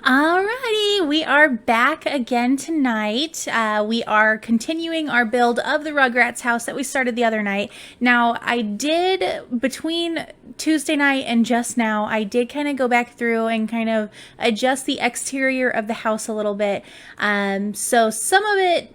Alrighty, we are back again tonight. We are continuing our build of the Rugrats house that we started the other night. Now, I did, between Tuesday night and just now, I did kind of go back through and kind of adjust the exterior of the house a little bit. So some of it,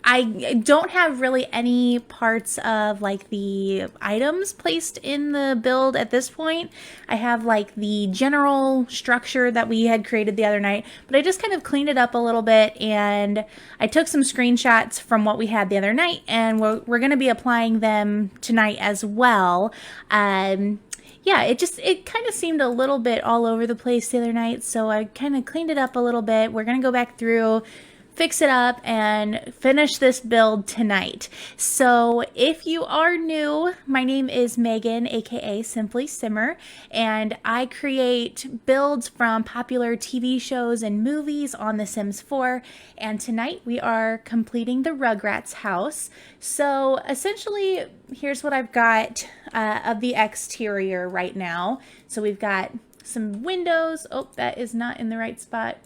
I don't have really any parts of like the items placed in the build at this point. I have like the general structure that we had created the other night, but I just kind of cleaned it up a little bit and I took some screenshots from what we had the other night and we're going to be applying them tonight as well. Yeah, it kind of seemed a little bit all over the place the other night, so I kind of cleaned it up a little bit. We're going to go back through, fix it up, and finish this build tonight. So if you are new, my name is Megan, aka Simply Simmer, and I create builds from popular TV shows and movies on The Sims 4, and tonight we are completing the Rugrats house. So essentially, here's what I've got of the exterior right now. So we've got some windows. Oh, that is not in the right spot.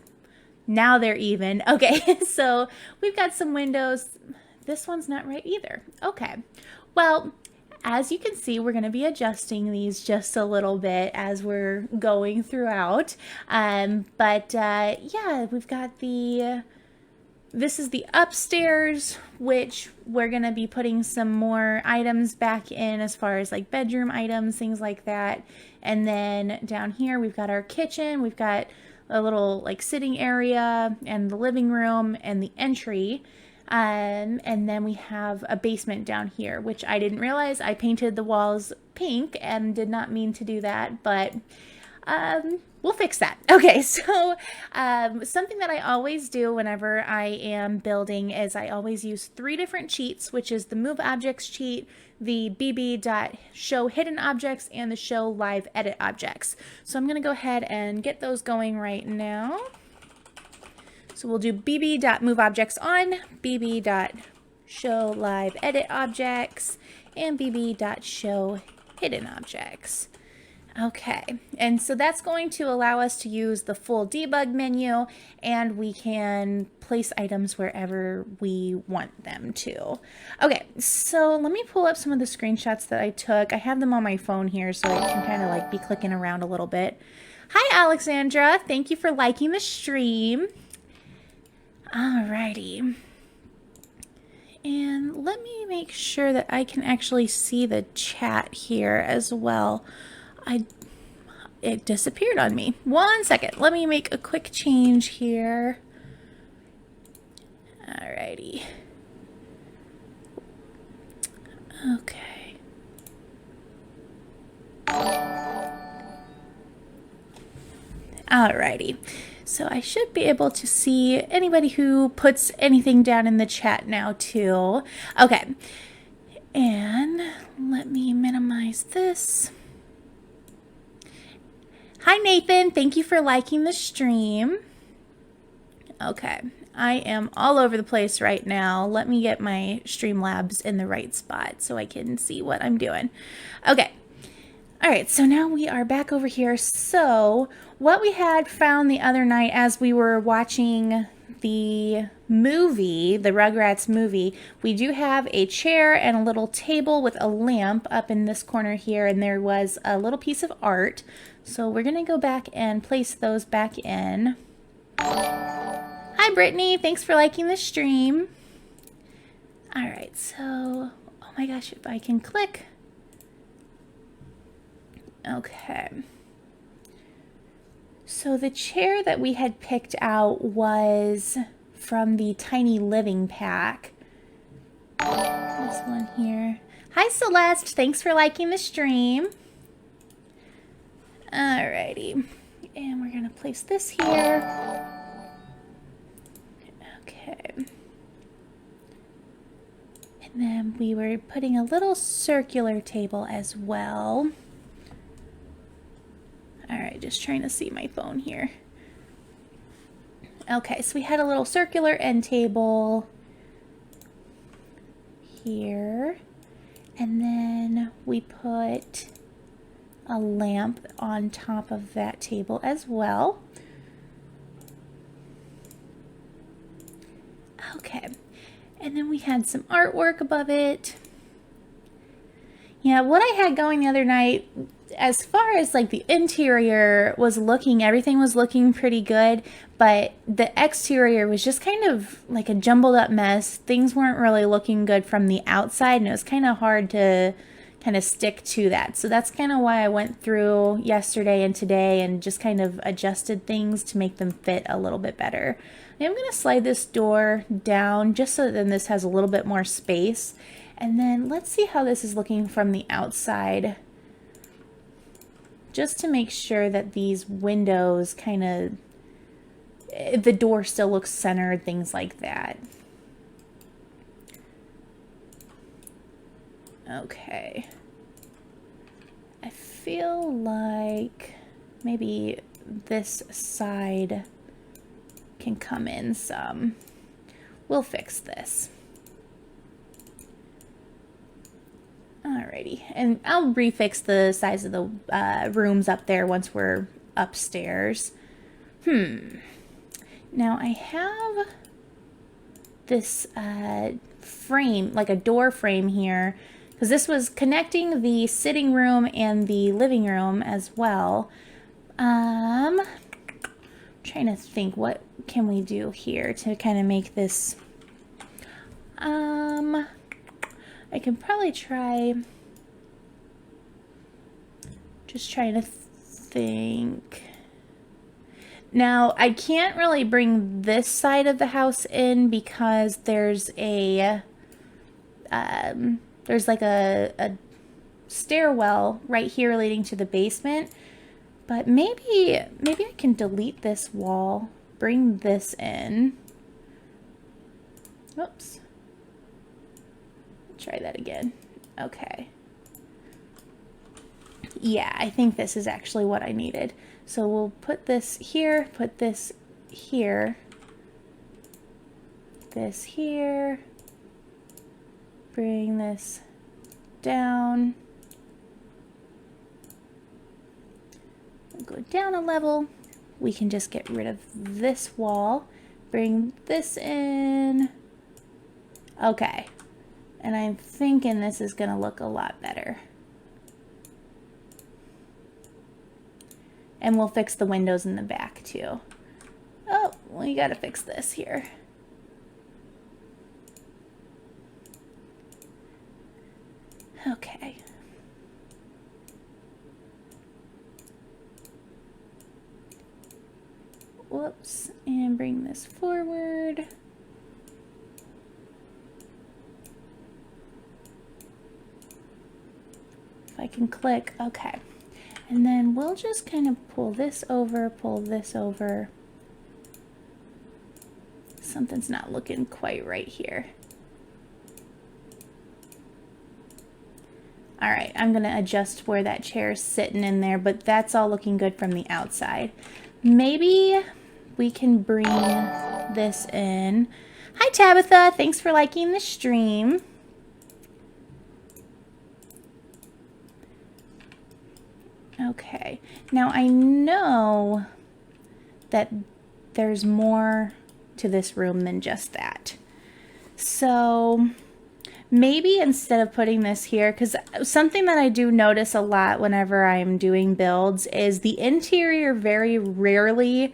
Now they're even. Okay, so we've got some windows. This one's not right either. Okay, well, as you can see, we're going to be adjusting these just a little bit as we're going throughout. Yeah, we've got this is the upstairs, which we're going to be putting some more items back in as far as like bedroom items, things like that. And then down here, we've got our kitchen. We've got a little like sitting area and the living room and the entry. And then we have a basement down here, which I didn't realize. I painted the walls pink and did not mean to do that, but we'll fix that. Okay, so something that I always do whenever I am building is I always use 3 different cheats, which is the move objects cheat, the bb.show hidden objects, and the show live edit objects. So I'm going to go ahead and get those going right now. So we'll do bb.move objects on, bb.show live edit objects, and bb.show hidden objects. Okay, and so that's going to allow us to use the full debug menu, and we can place items wherever we want them to. Okay, so let me pull up some of the screenshots that I took. I have them on my phone here, so I can kind of like be clicking around a little bit. Hi, Alexandra. Thank you for liking the stream. Alrighty. And let me make sure that I can actually see the chat here as well. It disappeared on me. 1 second. Let me make a quick change here. Alrighty. Okay. Alrighty. So I should be able to see anybody who puts anything down in the chat now too. Okay. And let me minimize this. Hi, Nathan. Thank you for liking the stream. Okay. I am all over the place right now. Let me get my Streamlabs in the right spot so I can see what I'm doing. Okay. All right. So now we are back over here. So what we had found the other night as we were watching the movie, the Rugrats movie, we do have a chair and a little table with a lamp up in this corner here, and there was a little piece of art. So we're going to go back and place those back in. Hi, Brittany. Thanks for liking the stream. All right, so, oh my gosh, if I can click. Okay. So the chair that we had picked out was from the Tiny Living pack. This one here. Hi, Celeste. Thanks for liking the stream. Alrighty. And we're going to place this here. Okay. And then we were putting a little circular table as well. Alright, just trying to see my phone here. Okay, so we had a little circular end table here. And then we put a lamp on top of that table as well. Okay, and then we had some artwork above it. Yeah, what I had going the other night, as far as like the interior was looking, everything was looking pretty good, but the exterior was just kind of like a jumbled up mess. Things weren't really looking good from the outside, and it was kind of hard to kind of stick to that. So that's kind of why I went through yesterday and today and just kind of adjusted things to make them fit a little bit better. I'm going to slide this door down just so that then this has a little bit more space. And then let's see how this is looking from the outside, just to make sure that these windows kind of, the door still looks centered, things like that. Okay. I feel like maybe this side can come in some. We'll fix this. Alrighty, and I'll refix the size of the rooms up there once we're upstairs. Now I have this frame, like a door frame here, because this was connecting the sitting room and the living room as well. Trying to think, what can we do here to kind of make this, I can probably try, just trying to think. Now, I can't really bring this side of the house in because there's a, there's like a stairwell right here leading to the basement. But maybe I can delete this wall, bring this in. Oops. Try that again. Okay. Yeah, I think this is actually what I needed. So we'll put this here, put this here, this here, bring this down, go down a level. We can just get rid of this wall, bring this in. Okay. And I'm thinking this is going to look a lot better. And we'll fix the windows in the back too. Oh, we got to fix this here. Okay. Whoops, and bring this forward. If I can click, okay. And then we'll just kind of pull this over, pull this over. Something's not looking quite right here. All right, I'm gonna adjust where that chair's sitting in there, but that's all looking good from the outside. Maybe we can bring this in. Hi Tabitha, thanks for liking the stream. Okay, now I know that there's more to this room than just that. So maybe instead of putting this here, because something that I do notice a lot whenever I'm doing builds is the interior very rarely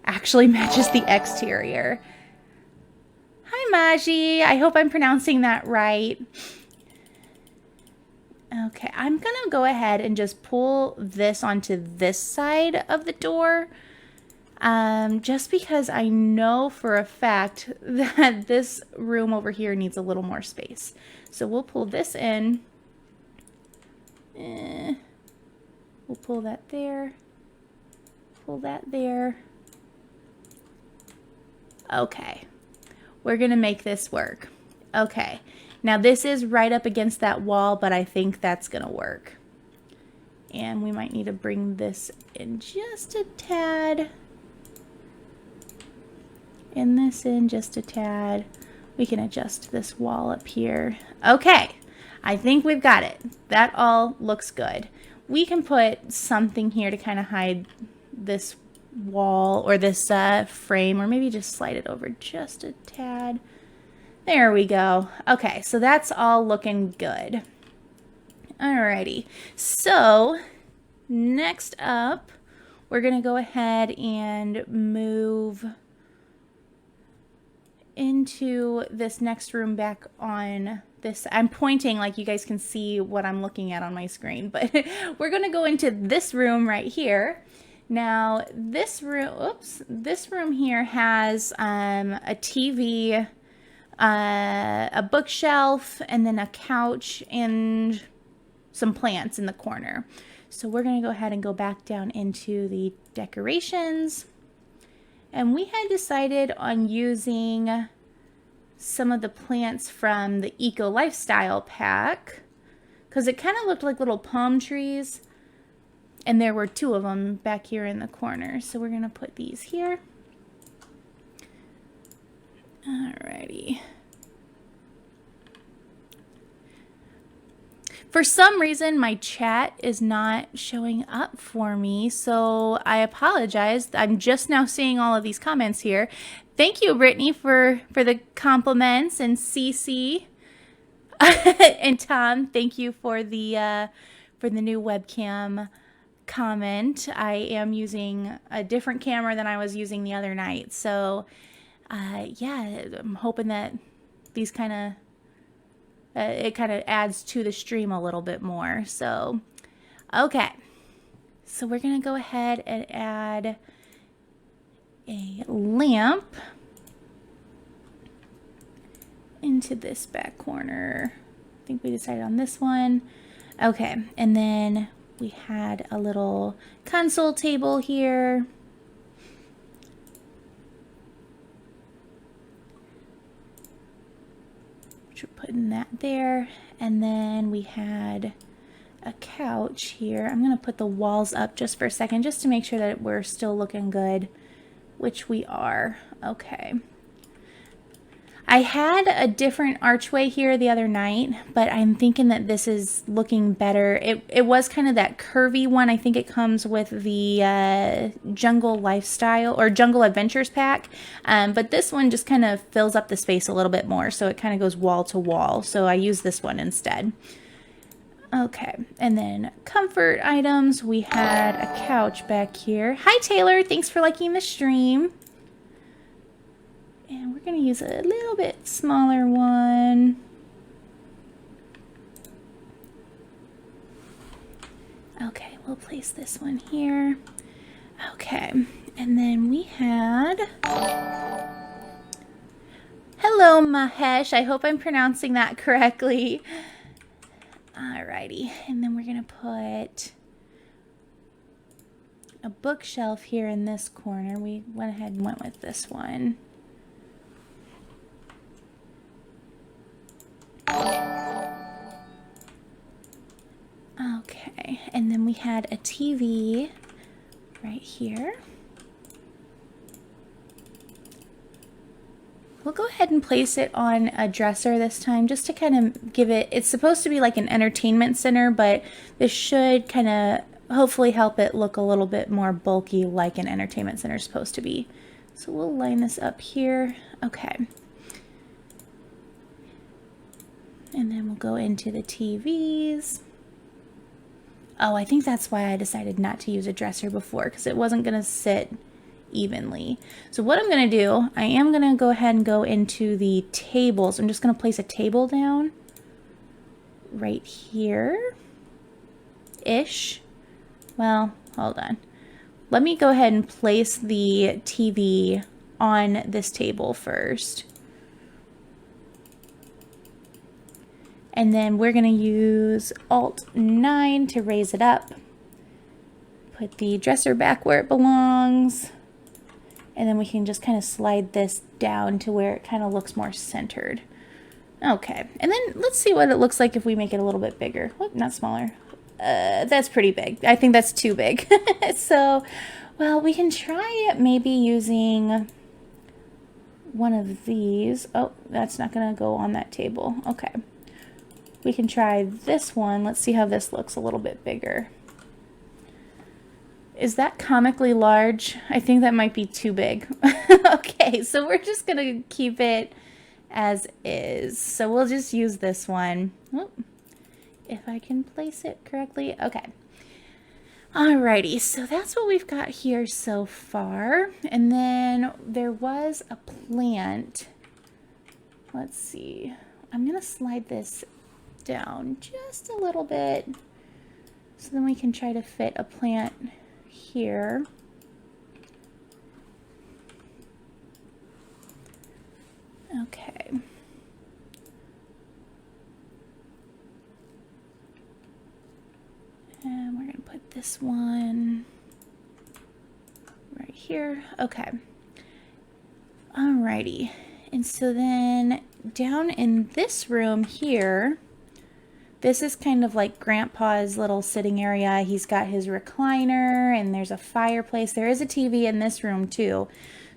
actually matches the exterior. Hi Maji, I hope I'm pronouncing that right. Okay, I'm gonna go ahead and just pull this onto this side of the door, just because I know for a fact that this room over here needs a little more space. So we'll pull this in. We'll pull that there. Pull that there. Okay, we're gonna make this work. Okay. Now this is right up against that wall, but I think that's gonna work. And we might need to bring this in just a tad. And this in just a tad. We can adjust this wall up here. Okay, I think we've got it. That all looks good. we can put something here to kind of hide this wall or this frame, or maybe just slide it over just a tad. There we go. Okay, so that's all looking good. Alrighty, so next up, we're gonna go ahead and move into this next room back on this. I'm pointing like you guys can see what I'm looking at on my screen, but we're gonna go into this room right here. Now this room here has a TV, a bookshelf, and then a couch and some plants in the corner. So we're going to go ahead and go back down into the decorations. And we had decided on using some of the plants from the Eco Lifestyle pack because it kind of looked like little palm trees. And there were 2 of them back here in the corner. So we're going to put these here. Alrighty. For some reason, my chat is not showing up for me, so I apologize. I'm just now seeing all of these comments here. Thank you, Brittany, for the compliments, and Cece and Tom. Thank you for the new webcam comment. I am using a different camera than I was using the other night, so yeah, I'm hoping that these kind of it kind of adds to the stream a little bit more. So, okay. So we're going to go ahead and add a lamp into this back corner. I think we decided on this one. Okay. And then we had a little console table here. We're putting that there, and then we had a couch here. I'm going to put the walls up just for a second just to make sure that we're still looking good, which we are. Okay. I had a different archway here the other night, but I'm thinking that this is looking better. It was kind of that curvy one. I think it comes with the Jungle Lifestyle or Jungle Adventures pack, but this one just kind of fills up the space a little bit more, so it kind of goes wall to wall. So I use this one instead. Okay, and then comfort items. We had a couch back here. Hi, Taylor. Thanks for liking the stream. And we're going to use a little bit smaller one. Okay, we'll place this one here. Okay, and then we had... Hello, Mahesh. I hope I'm pronouncing that correctly. Alrighty, and then we're going to put a bookshelf here in this corner. We went ahead and went with this one. Okay, and then we had a TV right here. We'll go ahead and place it on a dresser this time just to kind of give it, it's supposed to be like an entertainment center, but this should kind of hopefully help it look a little bit more bulky like an entertainment center is supposed to be. So we'll line this up here. Okay. And then we'll go into the TVs. Oh, I think that's why I decided not to use a dresser before, because it wasn't going to sit evenly. So what I'm going to do, I am going to go ahead and go into the tables. I'm just going to place a table down right here-ish. Well, hold on. Let me go ahead and place the TV on this table first. And then we're going to use Alt-9 to raise it up. Put the dresser back where it belongs. And then we can just kind of slide this down to where it kind of looks more centered. Okay, and then let's see what it looks like if we make it a little bit bigger. Whoop, not smaller. That's pretty big. I think that's too big. So, well, we can try it maybe using one of these. Oh, that's not going to go on that table. Okay. We can try this one. Let's see how this looks a little bit bigger. Is that comically large? I think that might be too big. Okay, so we're just gonna keep it as is. So we'll just use this one. Whoop. If I can place it correctly. Okay. Alrighty, so that's what we've got here so far. And then there was a plant. Let's see. I'm gonna slide this down just a little bit so then we can try to fit a plant here. Okay. And we're going to put this one right here. Okay. Alrighty. And so then down in this room here, this is kind of like Grandpa's little sitting area. He's got his recliner and there's a fireplace. There is a TV in this room too.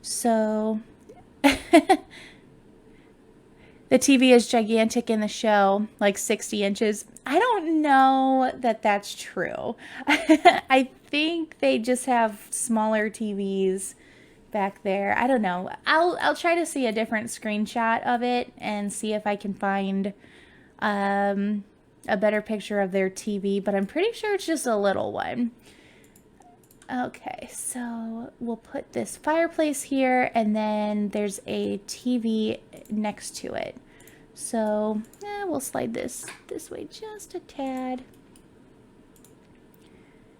So the TV is gigantic in the show, like 60 inches. I don't know that that's true. I think they just have smaller TVs back there. I don't know. I'll try to see a different screenshot of it and see if I can find a better picture of their TV, but I'm pretty sure it's just a little one. Okay, so we'll put this fireplace here, and then there's a TV next to it. So we'll slide this way just a tad.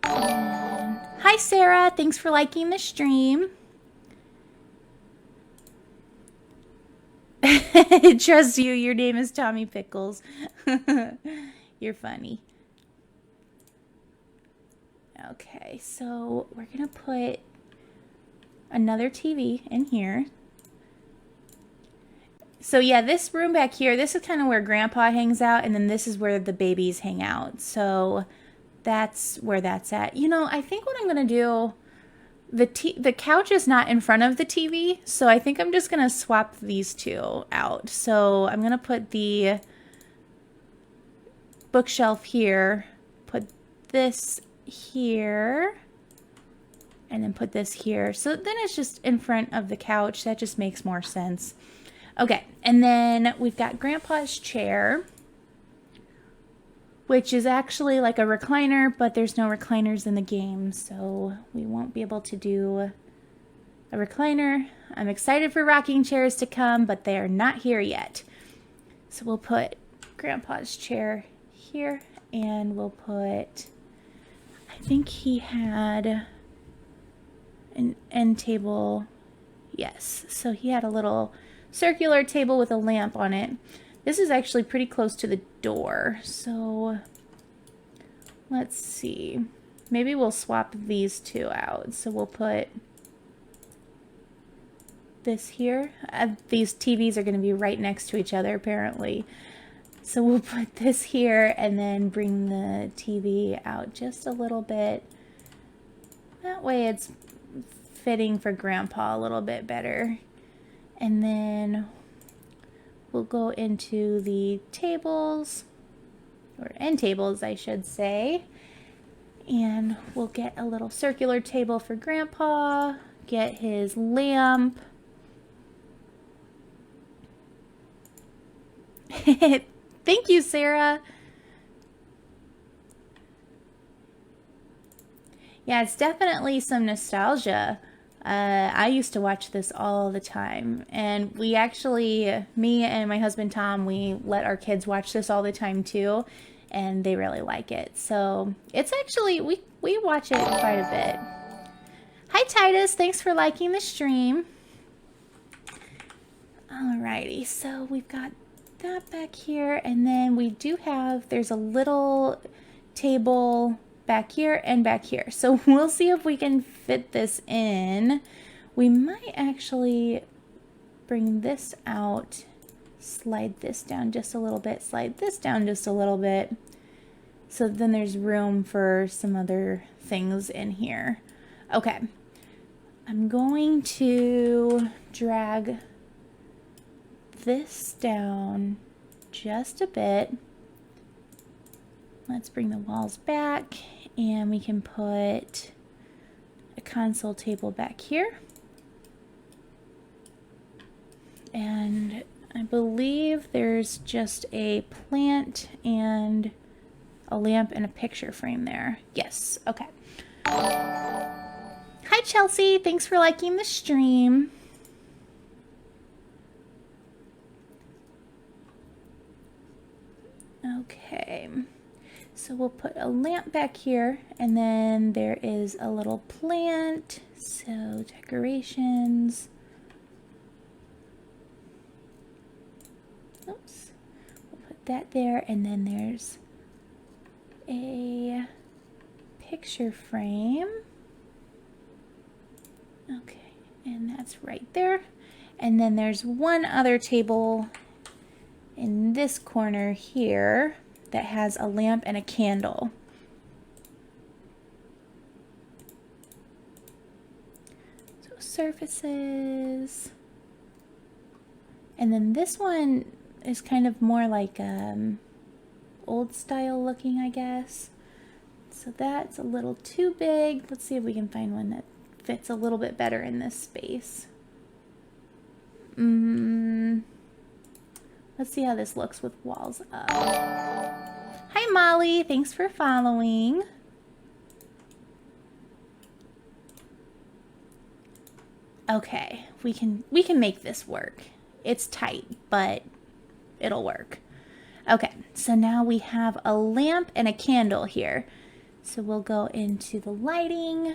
And hi, Sarah. Thanks for liking the stream. Trust you. Your name is Tommy Pickles. You're funny. Okay, so we're going to put another TV in here. So yeah, this room back here, this is kind of where Grandpa hangs out, and then this is where the babies hang out. So that's where that's at. You know, I think what I'm going to do, the couch is not in front of the TV, so I think I'm just going to swap these two out. So I'm going to put the bookshelf here, put this here, and then put this here. So then it's just in front of the couch. That just makes more sense. Okay, and then we've got Grandpa's chair, which is actually like a recliner, but there's no recliners in the game, so we won't be able to do a recliner. I'm excited for rocking chairs to come, but they are not here yet. So we'll put Grandpa's chair here, and we'll put, I think he had an end table. Yes, so he had a little circular table with a lamp on it. This is actually pretty close to the door, so let's see. Maybe we'll swap these two out. So we'll put this here. These TVs are going to be right next to each other, apparently. So we'll put this here and then bring the TV out just a little bit. That way it's fitting for Grandpa a little bit better. And then we'll go into the tables, or end tables, I should say. And we'll get a little circular table for Grandpa, get his lamp. Thank you, Sarah. Yeah, it's definitely some nostalgia. I used to watch this all the time, and we actually, me and my husband Tom, we let our kids watch this all the time too, and they really like it. So it's actually, we watch it quite a bit. Hi Titus, thanks for liking the stream. Alrighty, so we've got that back here, and then we do have, there's a little table back here and back here. So we'll see if we can fit this in. We might actually bring this out, slide this down just a little bit, slide this down just a little bit. So then there's room for some other things in here. Okay. I'm going to drag this down just a bit. Let's bring the walls back, and we can put a console table back here. And I believe there's just a plant and a lamp and a picture frame there. Yes, okay. Hi Chelsea, thanks for liking the stream. Okay, so we'll put a lamp back here, and then there is a little plant, so decorations. Oops, we'll put that there, and then there's a picture frame. Okay, and that's right there. And then there's one other table in this corner here that has a lamp and a candle. So surfaces. And then this one is kind of more like old style looking, I guess. So that's a little too big. Let's see if we can find one that fits a little bit better in this space. Let's see how this looks with walls up. Hi Molly, thanks for following. Okay, we can make this work. It's tight, but it'll work. Okay, so now we have a lamp and a candle here. So we'll go into the lighting.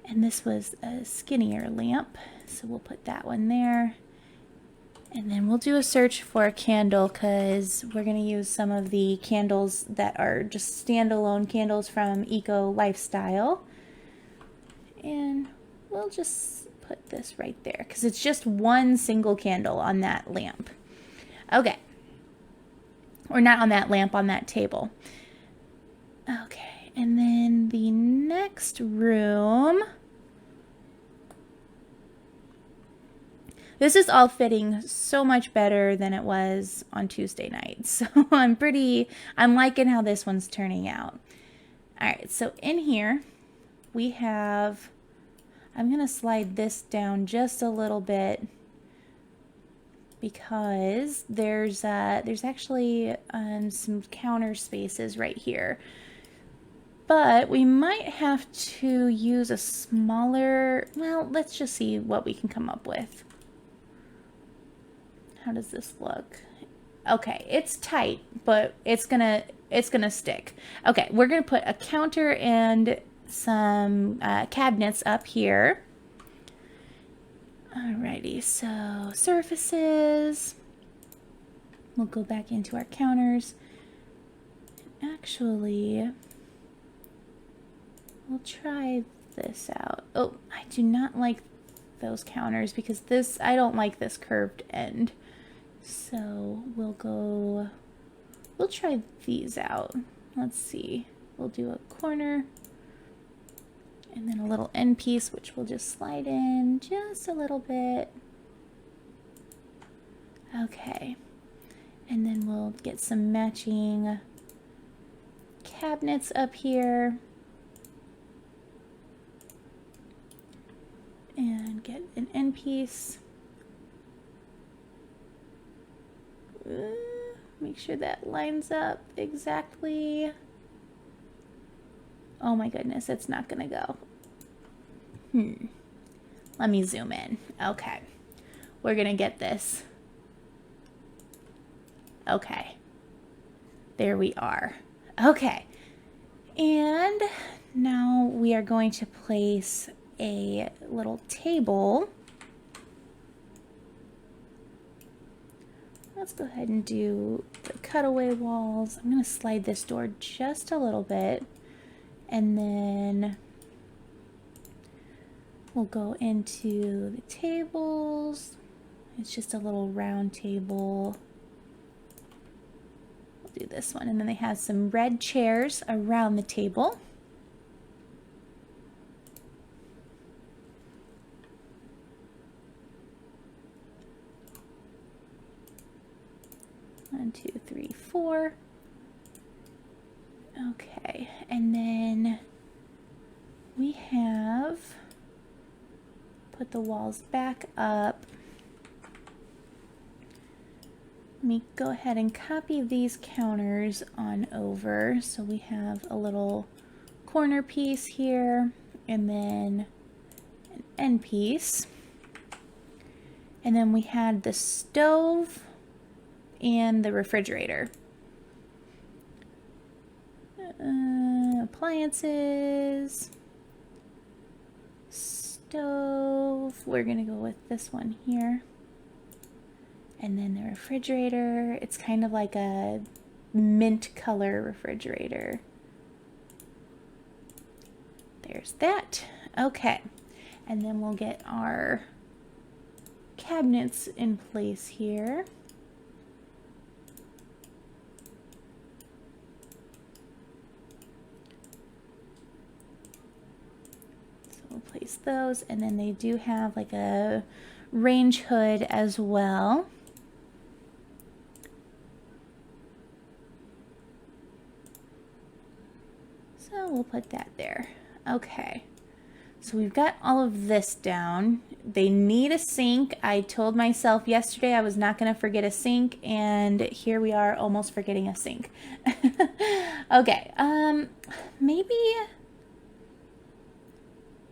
And this was a skinnier lamp, so we'll put that one there. And then we'll do a search for a candle because we're going to use some of the candles that are just standalone candles from Eco Lifestyle. And we'll just put this right there because it's just one single candle on that lamp. Okay. Or not on that lamp, on that table. Okay, and then the next room. This is all fitting so much better than it was on Tuesday night. So I'm liking how this one's turning out. All right, so in here we have, I'm going to slide this down just a little bit because there's actually some counter spaces right here. But we might have to use a smaller, well, let's just see what we can come up with. How does this look? Okay, it's tight, but it's gonna stick. Okay, we're gonna put a counter and some cabinets up here. Alrighty, so surfaces. We'll go back into our counters. Actually, we'll try this out. Oh, I do not like those counters because I don't like this curved end. So we'll try these out. Let's see. We'll do a corner and then a little end piece, which we'll just slide in just a little bit. Okay. And then we'll get some matching cabinets up here. And get an end piece. Make sure that lines up exactly. Oh my goodness, it's not gonna go. Let me zoom in. Okay. We're gonna get this. Okay. There we are. Okay. And now we are going to place a little table. Let's go ahead and do the cutaway walls. I'm going to slide this door just a little bit, and then we'll go into the tables. It's just a little round table. We'll do this one, and then they have some red chairs around the table. One, two, three, four. Okay, and then we have put the walls back up. Let me go ahead and copy these counters on over. So we have a little corner piece here and then an end piece. And then we had the stove and the refrigerator. Appliances, stove, we're gonna go with this one here. And then the refrigerator, it's kind of like a mint color refrigerator. There's that. Okay, and then we'll get our cabinets in place here. So we'll place those, and then they do have like a range hood as well. So we'll put that there. Okay. So we've got all of this down. They need a sink. I told myself yesterday I was not going to forget a sink, and here we are almost forgetting a sink. Okay, maybe,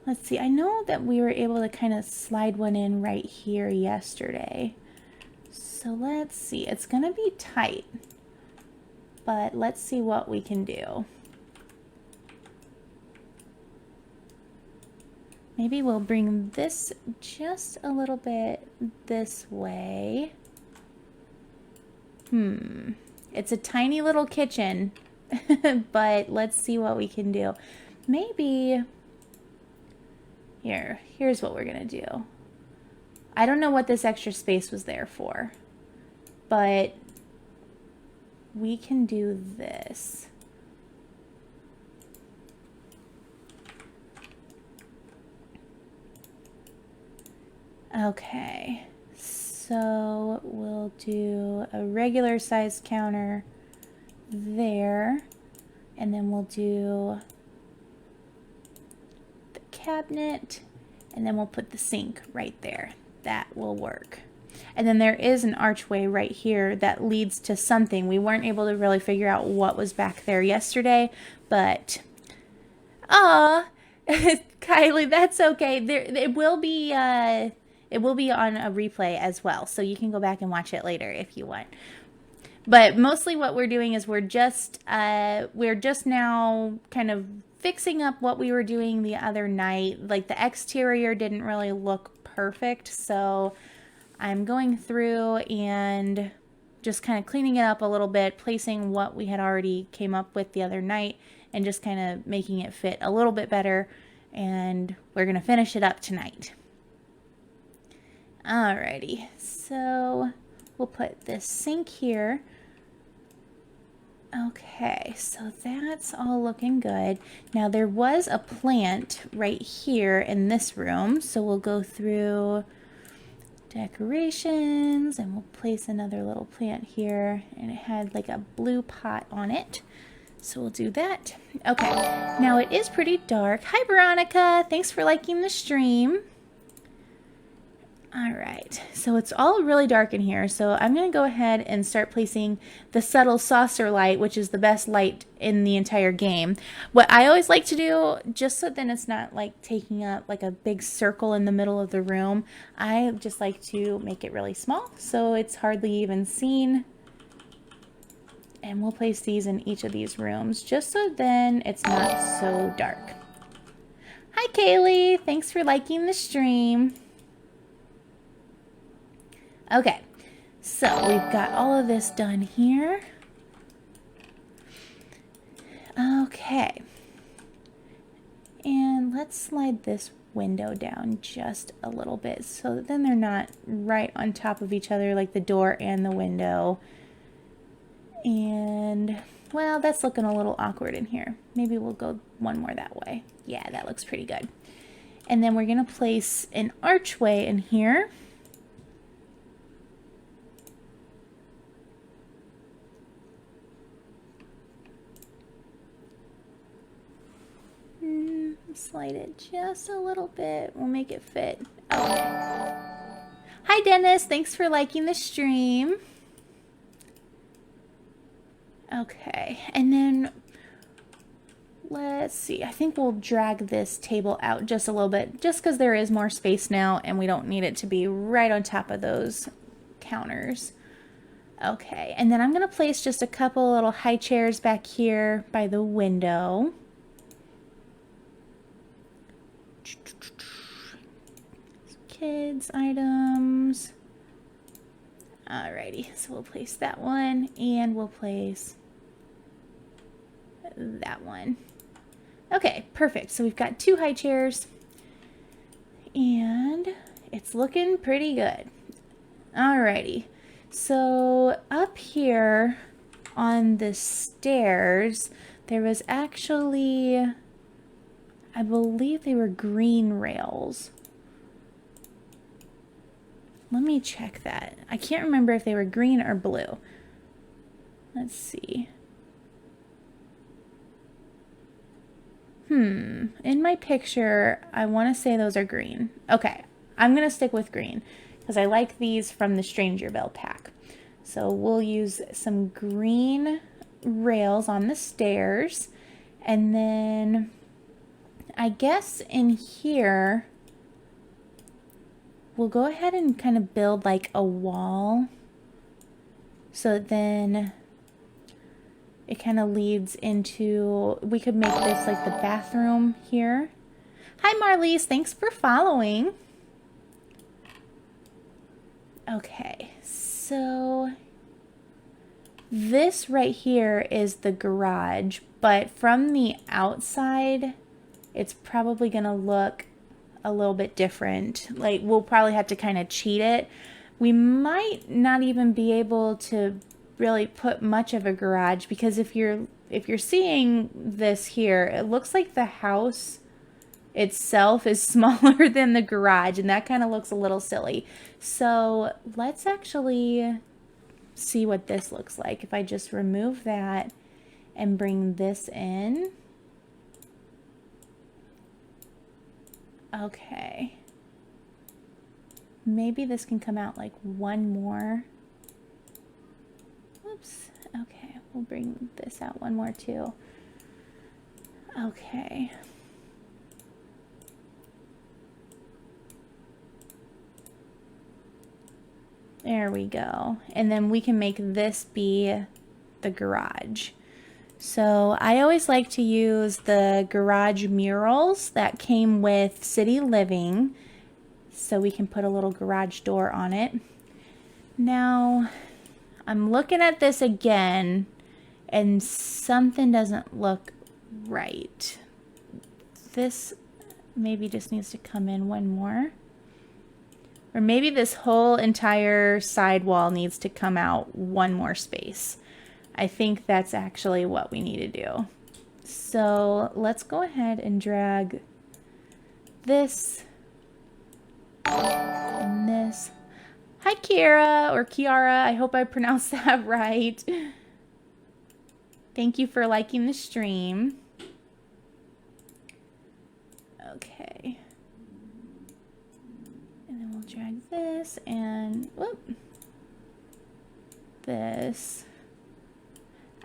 let's see. I know that we were able to kind of slide one in right here yesterday. So let's see. It's going to be tight, but let's see what we can do. Maybe we'll bring this just a little bit this way. It's a tiny little kitchen, but let's see what we can do. Maybe, here's what we're gonna do. I don't know what this extra space was there for, but we can do this. Okay, so we'll do a regular size counter there, and then we'll do the cabinet, and then we'll put the sink right there. That will work. And then there is an archway right here that leads to something. We weren't able to really figure out what was back there yesterday, but Kylie, that's okay. It will be on a replay as well, so you can go back and watch it later if you want. But mostly what we're doing is we're just now kind of fixing up what we were doing the other night. Like the exterior didn't really look perfect, so I'm going through and just kind of cleaning it up a little bit, placing what we had already came up with the other night, and just kind of making it fit a little bit better. And we're gonna finish it up tonight. Alrighty, so we'll put this sink here. Okay, so that's all looking good. Now there was a plant right here in this room, so we'll go through decorations and we'll place another little plant here, and it had like a blue pot on it. So we'll do that. Okay, now it is pretty dark. Hi Veronica, thanks for liking the stream. All right, so it's all really dark in here, so I'm going to go ahead and start placing the subtle saucer light, which is the best light in the entire game. What I always like to do, just so then it's not like taking up like a big circle in the middle of the room, I just like to make it really small, so it's hardly even seen. And we'll place these in each of these rooms, just so then it's not so dark. Hi Kaylee, thanks for liking the stream. Okay, so we've got all of this done here. Okay, and let's slide this window down just a little bit so that then they're not right on top of each other, like the door and the window. And, well, that's looking a little awkward in here. Maybe we'll go one more that way. Yeah, that looks pretty good. And then we're going to place an archway in here. Slide it just a little bit. We'll make it fit. Okay. Hi, Dennis. Thanks for liking the stream. Okay, and then let's see. I think we'll drag this table out just a little bit, just because there is more space now and we don't need it to be right on top of those counters. Okay, and then I'm going to place just a couple little high chairs back here by the window. Kids items. Alrighty, so we'll place that one and we'll place that one. Okay, perfect. So we've got 2 high chairs and it's looking pretty good. Alrighty, so up here on the stairs, there was actually, I believe they were green rails. Let me check that. I can't remember if they were green or blue. Let's see. In my picture, I want to say those are green. Okay, I'm going to stick with green because I like these from the Stranger Build pack. So we'll use some green rails on the stairs. And then I guess in here, we'll go ahead and kind of build like a wall. So then it kind of leads into, we could make this like the bathroom here. Hi Marlies, thanks for following. Okay, so this right here is the garage, but from the outside, it's probably gonna look a little bit different. Like we'll probably have to kind of cheat it. We might not even be able to really put much of a garage because if you're seeing this here, it looks like the house itself is smaller than the garage and that kind of looks a little silly. So let's actually see what this looks like if I just remove that and bring this in. Okay. Maybe this can come out like one more. Oops. Okay, we'll bring this out one more too. Okay. There we go. And then we can make this be the garage. So I always like to use the garage murals that came with City Living. So we can put a little garage door on it. Now, I'm looking at this again and something doesn't look right. This maybe just needs to come in one more. Or maybe this whole entire side wall needs to come out one more space. I think that's actually what we need to do. So let's go ahead and drag this and this. Hi Kiara, or Kiara, I hope I pronounced that right. Thank you for liking the stream. Okay. And then we'll drag this and whoop, this.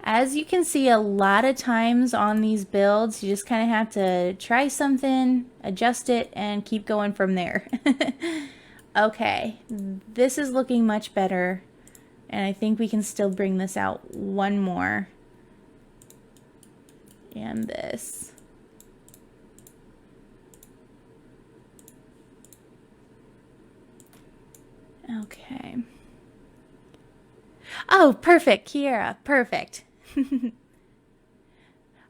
As you can see, a lot of times on these builds, you just kind of have to try something, adjust it, and keep going from there. Okay, this is looking much better, and I think we can still bring this out one more. And this. Okay. Oh, perfect, Kiara, perfect.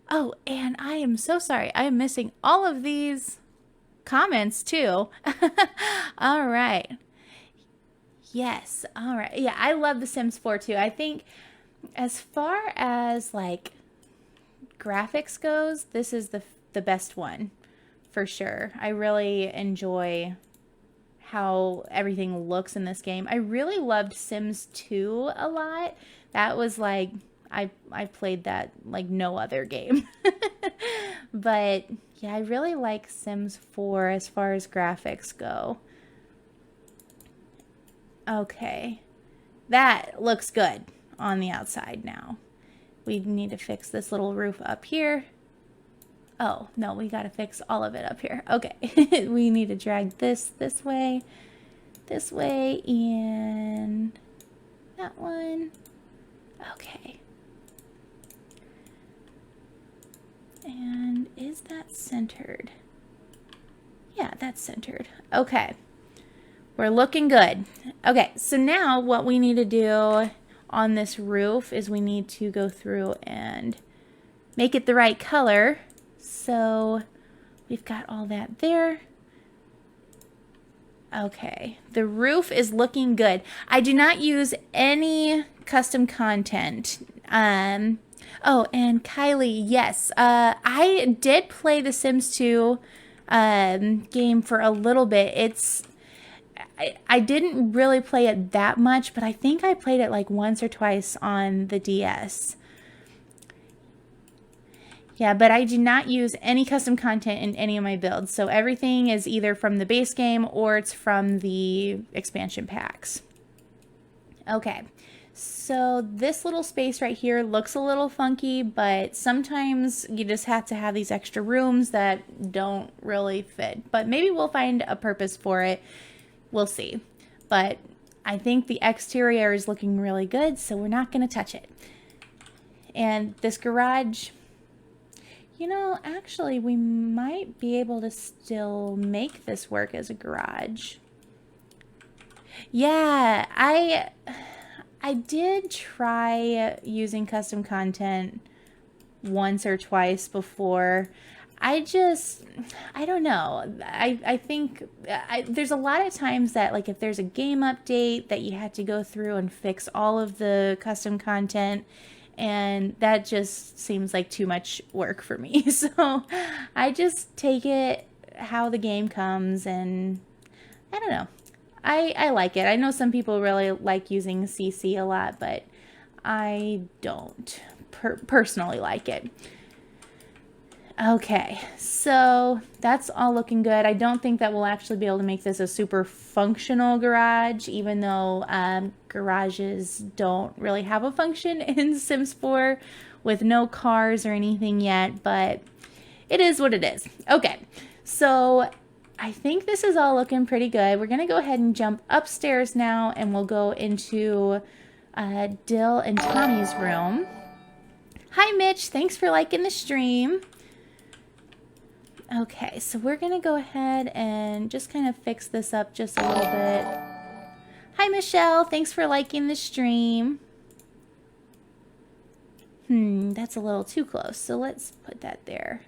Oh, and I am so sorry. I am missing all of these comments too. All right. Yes. All right. Yeah, I love The Sims 4 too. I think as far as like graphics goes, this is the best one for sure. I really enjoy how everything looks in this game. I really loved Sims 2 a lot. That was like I played that like no other game. But Yeah, I really like Sims 4 as far as graphics go. Okay. That looks good on the outside now. We need to fix this little roof up here. Oh, no, we got to fix all of it up here. Okay. We need to drag this way, and that one. Okay. And is that centered? Yeah, that's centered. Okay. We're looking good. Okay, so now what we need to do on this roof is we need to go through and make it the right color. So we've got all that there. Okay, the roof is looking good. I do not use any custom content. Oh, and Kylie, yes, I did play the Sims 2 game for a little bit. I didn't really play it that much, but I think I played it like once or twice on the DS. Yeah, but I do not use any custom content in any of my builds. So everything is either from the base game or it's from the expansion packs. Okay, so this little space right here looks a little funky, but sometimes you just have to have these extra rooms that don't really fit. But maybe we'll find a purpose for it. We'll see. But I think the exterior is looking really good, so we're not going to touch it. And this garage... You know, actually, we might be able to still make this work as a garage. Yeah, I did try using custom content once or twice before. I don't know. I think there's a lot of times that, like, if there's a game update that you had to go through and fix all of the custom content, and that just seems like too much work for me. So I just take it how the game comes, and I don't know. I like it. I know some people really like using CC a lot, but I don't personally like it. Okay, so that's all looking good. I don't think that we'll actually be able to make this a super functional garage, even though garages don't really have a function in Sims 4 with no cars or anything yet, but it is what it is. Okay, so I think this is all looking pretty good. We're going to go ahead and jump upstairs now, and we'll go into Dill and Tommy's room. Hi, Mitch. Thanks for liking the stream. Okay, so we're going to go ahead and just kind of fix this up just a little bit. Hi, Michelle. Thanks for liking the stream. That's a little too close, so let's put that there.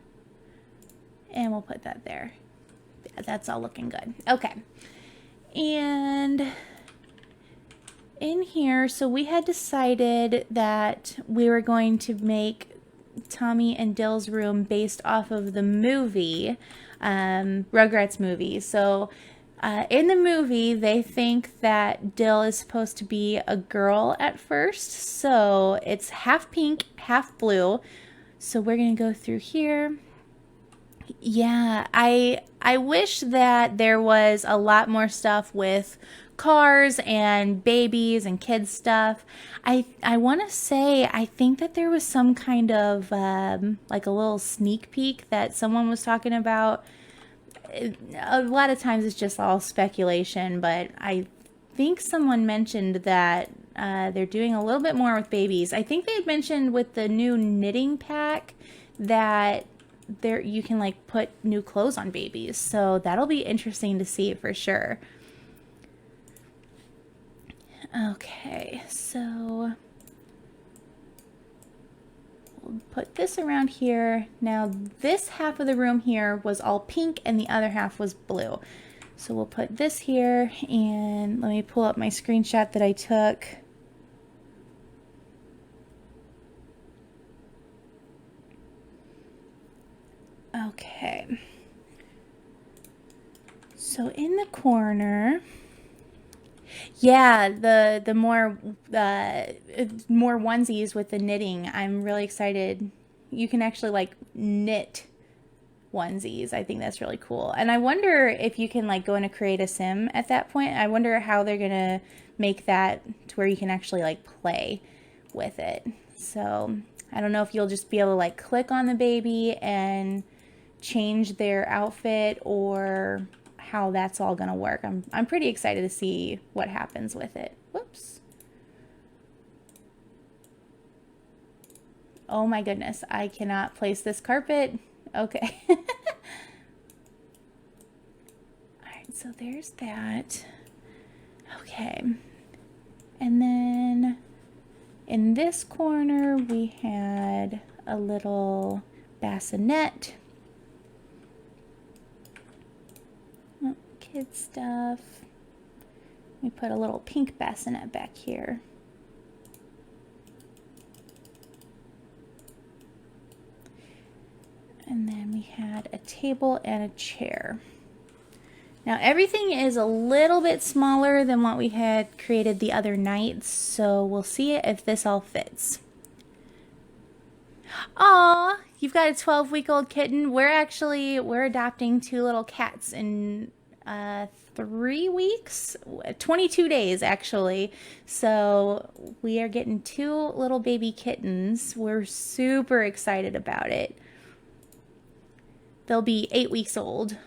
And we'll put that there. Yeah, that's all looking good. Okay. And in here, so we had decided that we were going to make Tommy and Dill's room based off of the movie, Rugrats movie. So in the movie, they think that Dill is supposed to be a girl at first. So it's half pink, half blue. So we're going to go through here. Yeah, I wish that there was a lot more stuff with cars and babies and kids stuff. I want to say I think that there was some kind of like a little sneak peek that someone was talking about. A lot of times it's just all speculation, but I think someone mentioned that they're doing a little bit more with babies. I think they had mentioned with the new knitting pack that there you can like put new clothes on babies, so that'll be interesting to see for sure. Okay, so we'll put this around here. Now this half of the room here was all pink and the other half was blue. So we'll put this here, and let me pull up my screenshot that I took. Okay. So in the corner, yeah, the more onesies with the knitting. I'm really excited. You can actually like knit onesies. I think that's really cool. And I wonder if you can like go in and create a sim at that point. I wonder how they're gonna make that to where you can actually like play with it. So I don't know if you'll just be able to like click on the baby and change their outfit, or how that's all gonna work. I'm pretty excited to see what happens with it. Whoops. Oh my goodness, I cannot place this carpet. Okay. Alright, so there's that. Okay. And then in this corner we had a little bassinet. Oh, kid stuff. We put a little pink bassinet back here. And then we had a table and a chair. Now everything is a little bit smaller than what we had created the other night, so we'll see if this all fits. Aw, you've got a 12-week-old kitten. We're adopting 2 little cats in 3 weeks, 22 days actually. So we are getting 2 little baby kittens. We're super excited about it. They'll be 8 weeks old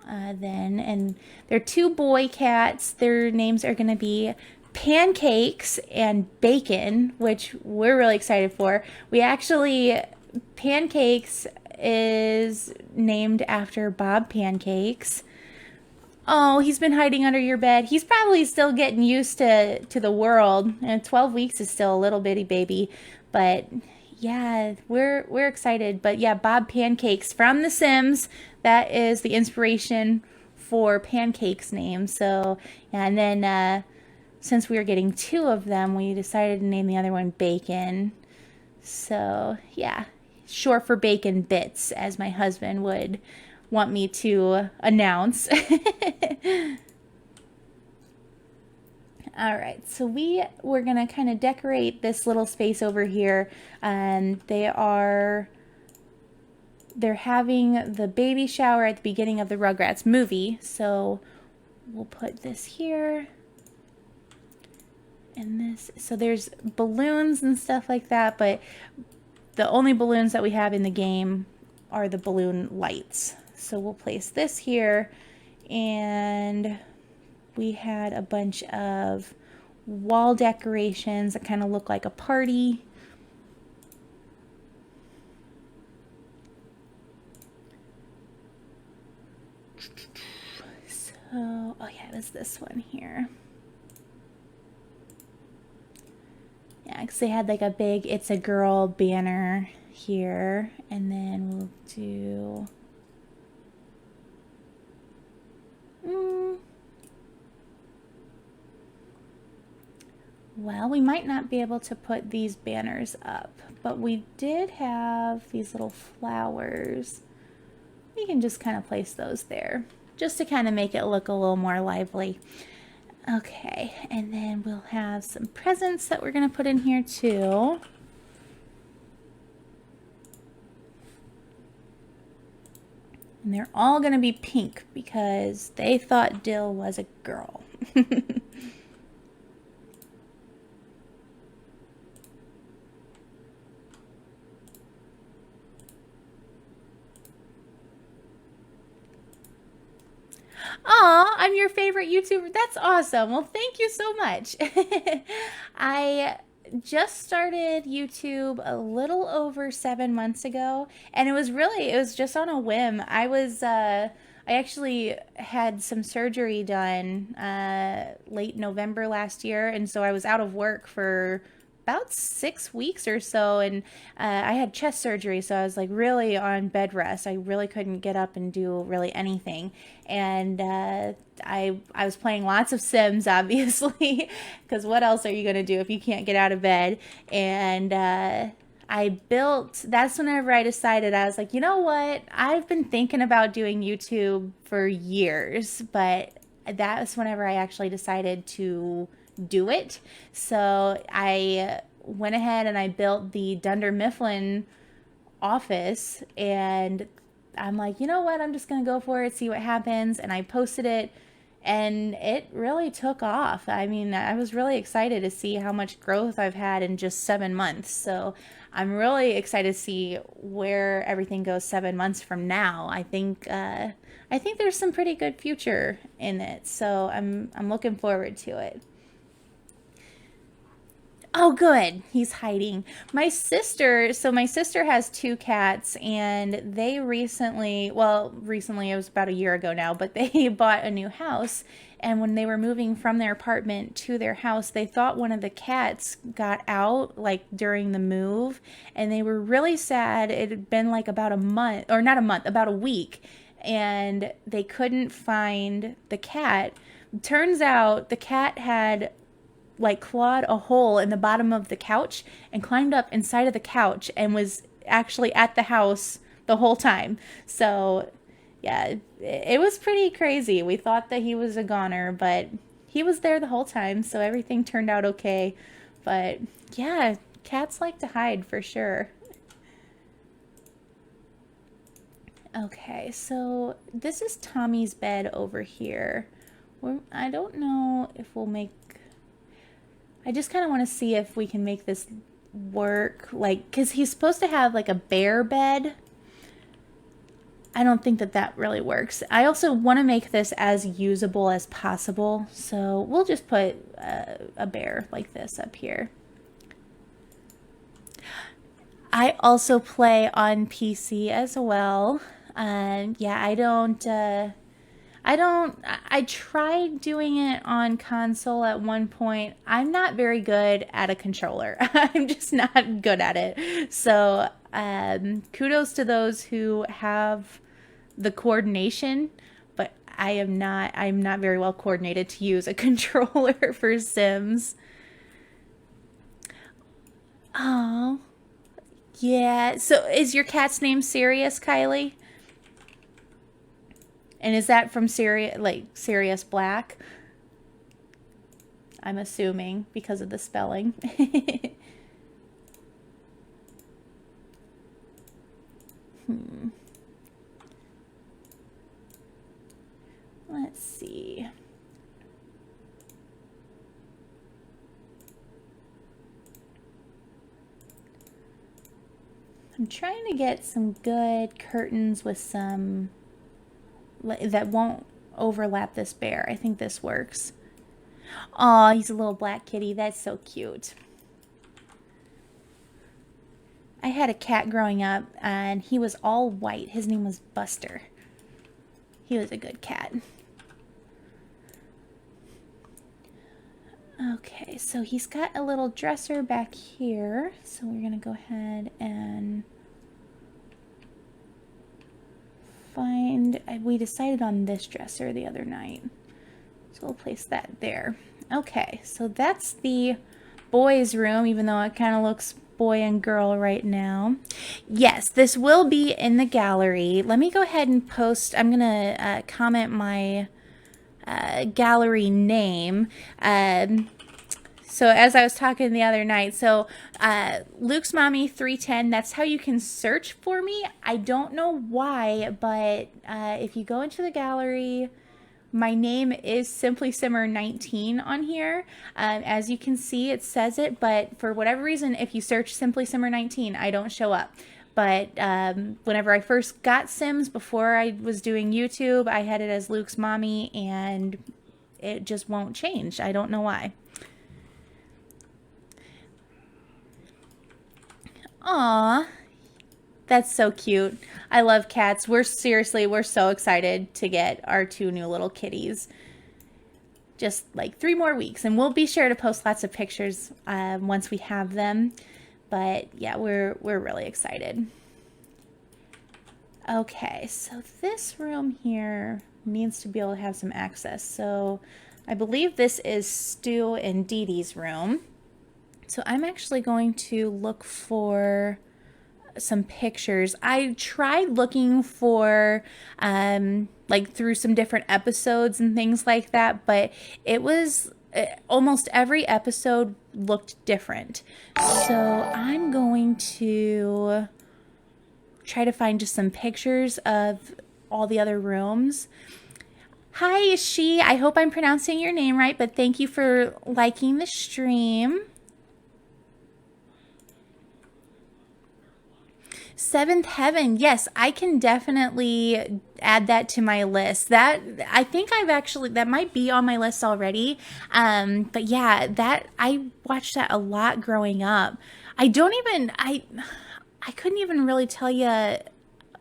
then, and they're 2 boy cats. Their names are going to be Pancakes and Bacon, which we're really excited for. Pancakes is named after Bob Pancakes. Oh, he's been hiding under your bed. He's probably still getting used to the world. And 12 weeks is still a little bitty baby, but yeah, we're excited. But yeah, Bob Pancakes from The Sims. That is the inspiration for Pancake's name. So yeah, and then since we were getting 2 of them, we decided to name the other one Bacon. So yeah, short for Bacon Bits, as my husband would want me to announce. All right, so we're gonna kind of decorate this little space over here. They're having the baby shower at the beginning of the Rugrats movie, so we'll put this here and this. So there's balloons and stuff like that, but the only balloons that we have in the game are the balloon lights. So we'll place this here, and we had a bunch of wall decorations that kind of look like a party. So, oh yeah, it was this one here. Yeah, because they had like a big "It's a Girl" banner here, and then we'll do well, we might not be able to put these banners up, but we did have these little flowers. We can just kind of place those there, just to kind of make it look a little more lively. Okay, and then we'll have some presents that we're going to put in here too. And they're all going to be pink because they thought Dill was a girl. Aw, I'm your favorite YouTuber. That's awesome. Well, thank you so much. I just started YouTube a little over 7 months ago, and it was just on a whim. I actually had some surgery done late November last year, and so I was out of work for about 6 weeks or so, and I had chest surgery, so I was like really on bed rest. I really couldn't get up and do really anything, and I was playing lots of Sims, obviously, because what else are you gonna do if you can't get out of bed? And that's whenever I decided, I was like, you know what? I've been thinking about doing YouTube for years, but that was whenever I actually decided to do it. So I went ahead and I built the Dunder Mifflin office, and I'm like, you know what? I'm just going to go for it, see what happens. And I posted it and it really took off. I mean, I was really excited to see how much growth I've had in just 7 months. So I'm really excited to see where everything goes 7 months from now. I think there's some pretty good future in it. So I'm looking forward to it. Oh, good. He's hiding. My sister has two cats, and they recently, well, recently, it was about a year ago now, but they bought a new house. And when they were moving from their apartment to their house, they thought one of the cats got out, like during the move, and they were really sad. It had been like about a month, or not a month, about a week, and they couldn't find the cat. Turns out the cat had like clawed a hole in the bottom of the couch and climbed up inside of the couch and was actually at the house the whole time. So, yeah, it was pretty crazy. We thought that he was a goner, but he was there the whole time, so everything turned out okay. But yeah, cats like to hide for sure. Okay, so this is Tommy's bed over here. I don't know if we'll make I just kind of want to see if we can make this work, like, because he's supposed to have like a bear bed. I don't think that that really works. I also want to make this as usable as possible, so we'll just put a bear like this up here. I also play on PC as well. Yeah, I tried doing it on console at one point. I'm not very good at a controller. I'm just not good at it. So, kudos to those who have the coordination, but I'm not very well coordinated to use a controller for Sims. Oh, yeah. So is your cat's name Sirius, Kylie? And is that from Sirius Black? I'm assuming because of the spelling. Let's see. I'm trying to get some good curtains with some that won't overlap this bear. I think this works. Oh, he's a little black kitty. That's so cute. I had a cat growing up and he was all white. His name was Buster. He was a good cat. Okay, so he's got a little dresser back here. So we're going to go ahead and we decided on this dresser the other night. So we'll place that there. Okay, so that's the boys' room, even though it kind of looks boy and girl right now. Yes, this will be in the gallery. Let me go ahead and post. I'm going to comment my gallery name. So as I was talking the other night, so Luke's Mommy 310, that's how you can search for me. I don't know why, but if you go into the gallery, my name is Simply Simmer 19 on here. As you can see, it says it, but for whatever reason, if you search Simply Simmer 19, I don't show up. But whenever I first got Sims, before I was doing YouTube, I had it as Luke's Mommy, and it just won't change. I don't know why. Aw, that's so cute. I love cats. We're so excited to get our two new little kitties. Just like 3 more weeks, and we'll be sure to post lots of pictures once we have them. But yeah, we're really excited. Okay, so this room here needs to be able to have some access. So I believe this is Stu and Dee Dee's room. So I'm actually going to look for some pictures. I tried looking for like through some different episodes and things like that, but it was almost every episode looked different. So I'm going to try to find just some pictures of all the other rooms. Hi, She. I hope I'm pronouncing your name right, but thank you for liking the stream. Seventh Heaven. Yes, I can definitely add that to my list. That I think I've actually that might be on my list already. But yeah, that I watched that a lot growing up. I don't even I couldn't even really tell you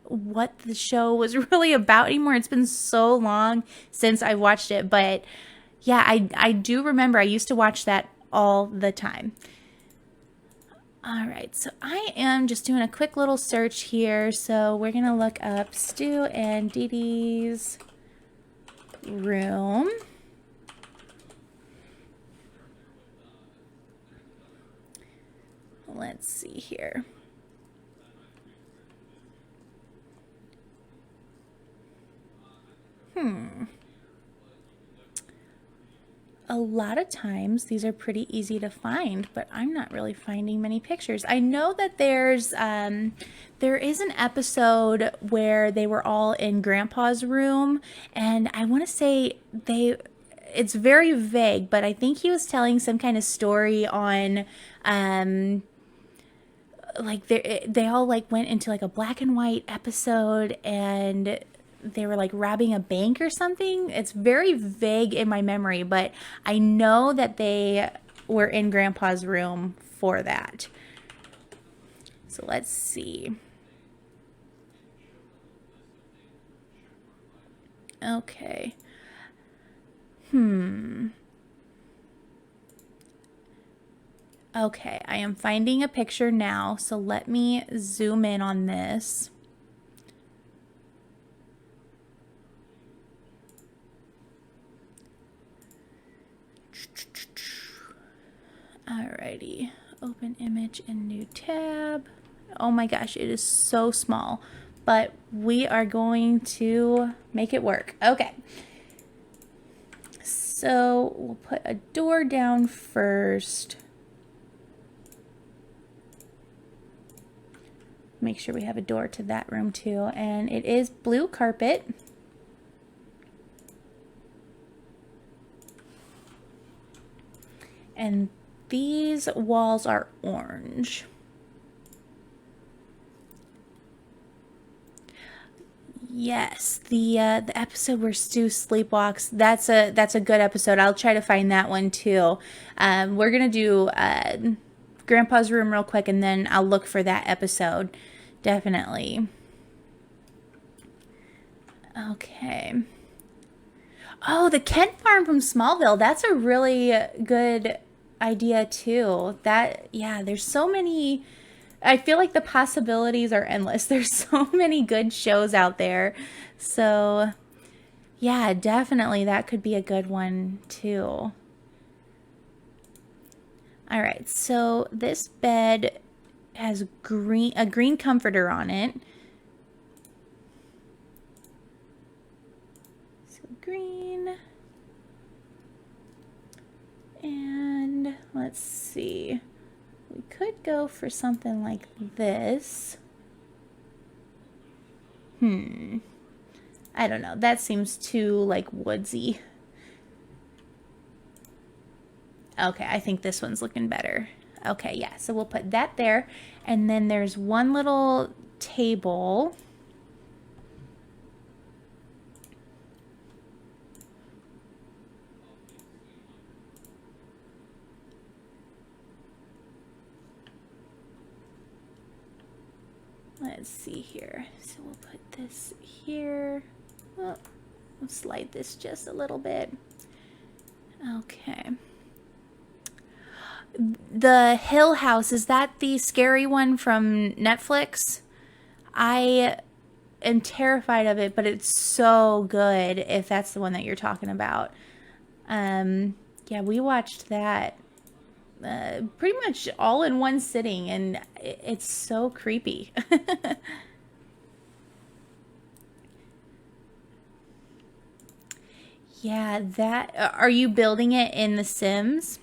what the show was really about anymore. It's been so long since I watched it, but yeah, I do remember I used to watch that all the time. All right, so I am just doing a quick little search here. So we're going to look up Stu and Dee Dee's room. Let's see here. A lot of times these are pretty easy to find, but I'm not really finding many pictures. I know that there is an episode where they were all in Grandpa's room, and I want to say it's very vague, but I think he was telling some kind of story on like they all like went into like a black and white episode, and they were like robbing a bank or something. It's very vague in my memory, but I know that they were in Grandpa's room for that. So let's see. Okay. Okay, I am finding a picture now, so let me zoom in on this. Alrighty, open image in new tab. Oh my gosh, it is so small, but we are going to make it work. Okay, so we'll put a door down first. Make sure we have a door to that room too, and it is blue carpet. And these walls are orange. Yes, the episode where Stu sleepwalks. That's a good episode. I'll try to find that one too. We're gonna do Grandpa's room real quick, and then I'll look for that episode. Definitely. Okay. Oh, the Kent farm from Smallville. That's a really good idea too. Yeah, there's so many. I feel like the possibilities are endless. There's so many good shows out there. So, yeah, definitely that could be a good one too. All right, so this bed has a green comforter on it. So green. And let's see. We could go for something like this. I don't know. That seems too like woodsy. Okay, I think this one's looking better. Okay, yeah, so we'll put that there. And then there's one little table. Let's see here. So we'll put this here. Oh, we'll slide this just a little bit. Okay. The Hill House, is that the scary one from Netflix? I am terrified of it, but it's so good if that's the one that you're talking about. Yeah, we watched that pretty much all in one sitting, and it's so creepy. Yeah, are you building it in The Sims?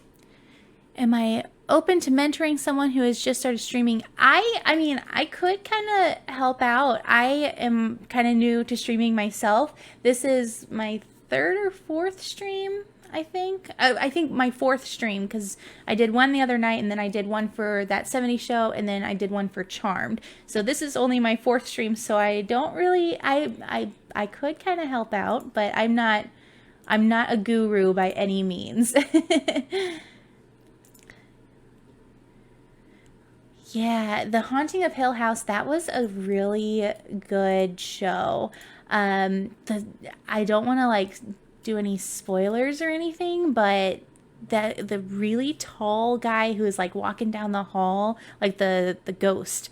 Am I open to mentoring someone who has just started streaming? I mean, I could kind of help out. I am kind of new to streaming myself. This is my third or fourth stream, I think. I think my fourth stream, because I did one the other night, and then I did one for that 70 show, and then I did one for Charmed. So this is only my fourth stream, so I don't really, I could kind of help out, but I'm not a guru by any means. Yeah, The Haunting of Hill House, that was a really good show. I don't want to like do any spoilers or anything, but that the really tall guy who is like walking down the hall, like the ghost,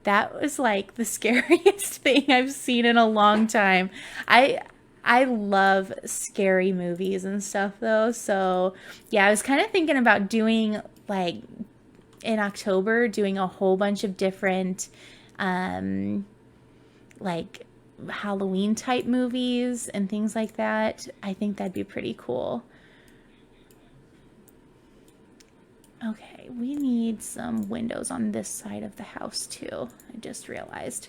that was like the scariest thing I've seen in a long time. I I love scary movies and stuff though. So, yeah, I was kind of thinking about doing like in October, doing a whole bunch of different um like Halloween type movies and things like that. I think that'd be pretty cool. Okay, we need some windows on this side of the house too. I just realized.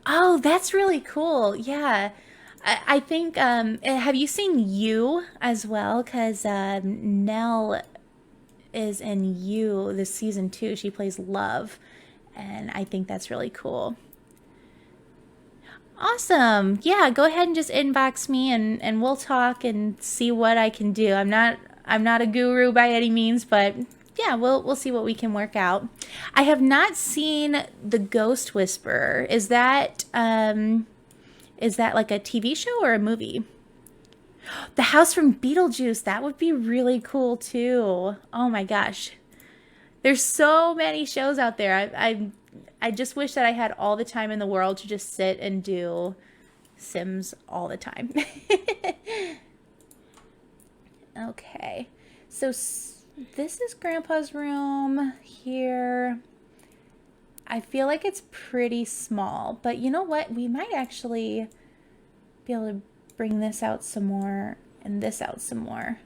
Oh, that's really cool. Yeah. I think, have you seen You as well? Because Nell is in You this season too. She plays Love, and I think that's really cool. Awesome. Yeah, go ahead and just inbox me and we'll talk and see what I can do. I'm not a guru by any means, but yeah, we'll see what we can work out. I have not seen The Ghost Whisperer. Is that like a TV show or a movie? The House from Beetlejuice, that would be really cool too. Oh my gosh. There's so many shows out there. I just wish that I had all the time in the world to just sit and do Sims all the time. Okay. So this is Grandpa's room here. I feel like it's pretty small, but you know what? We might actually be able to bring this out some more and this out some more.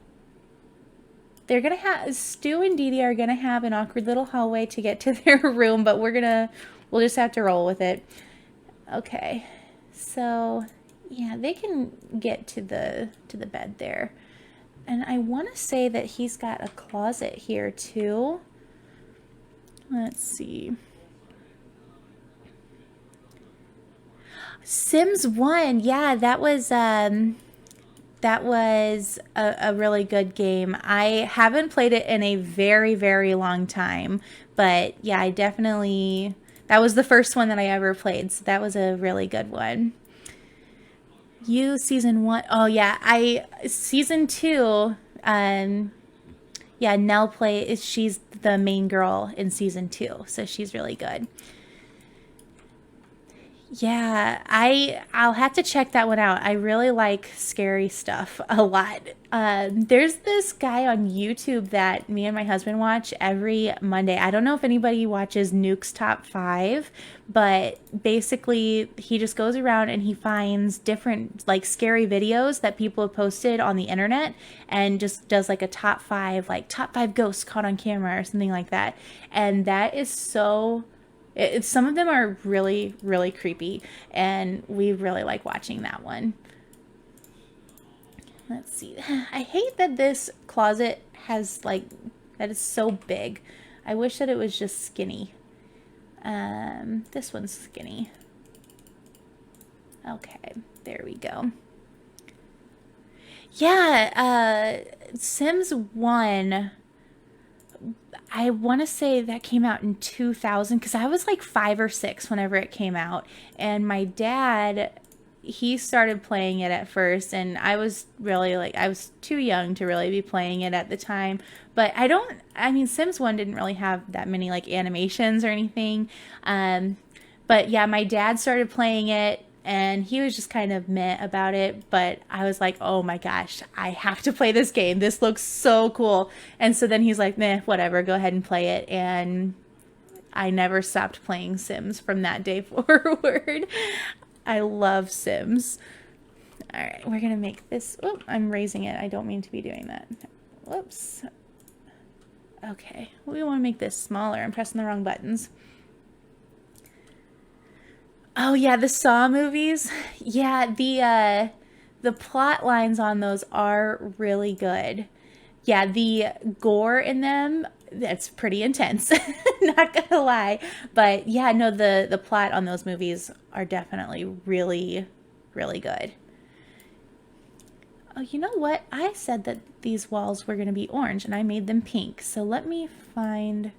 They're gonna have Stu and Dee Dee are gonna have an awkward little hallway to get to their room, but we'll just have to roll with it. Okay, so yeah, they can get to the bed there, and I want to say that he's got a closet here too. Let's see. Sims 1, yeah, that was a really good game. I haven't played it in a very, very long time, but yeah, that was the first one that I ever played, so that was a really good one. You season 1, oh yeah, season 2, yeah, she's the main girl in season 2, so she's really good. Yeah, I'll have to check that one out. I really like scary stuff a lot. There's this guy on YouTube that me and my husband watch every Monday. I don't know if anybody watches Nuke's Top 5, but basically he just goes around and he finds different like scary videos that people have posted on the internet and just does like a top 5, like top 5 ghosts caught on camera or something like that. And that is some of them are really, really creepy, and we really like watching that one. Let's see. I hate that this closet has like that is so big. I wish that it was just skinny. This one's skinny. Okay, there we go. Yeah, Sims 1. I want to say that came out in 2000 because I was like 5 or 6 whenever it came out. And my dad, he started playing it at first, and I was really like, I was too young to really be playing it at the time. But I mean, Sims 1 didn't really have that many like animations or anything. But yeah, my dad started playing it, and he was just kind of meh about it, but I was like, oh my gosh, I have to play this game. This looks so cool. And so then he's like, meh, whatever, go ahead and play it. And I never stopped playing Sims from that day forward. I love Sims. All right, we're going to make this. Oh, I'm raising it. I don't mean to be doing that. Whoops. Okay, we want to make this smaller. I'm pressing the wrong buttons. Oh yeah, the Saw movies. Yeah, the plot lines on those are really good. Yeah, the gore in them, that's pretty intense. Not gonna lie. But yeah, no, the plot on those movies are definitely really, really good. Oh, you know what? I said that these walls were gonna be orange and I made them pink. So let me find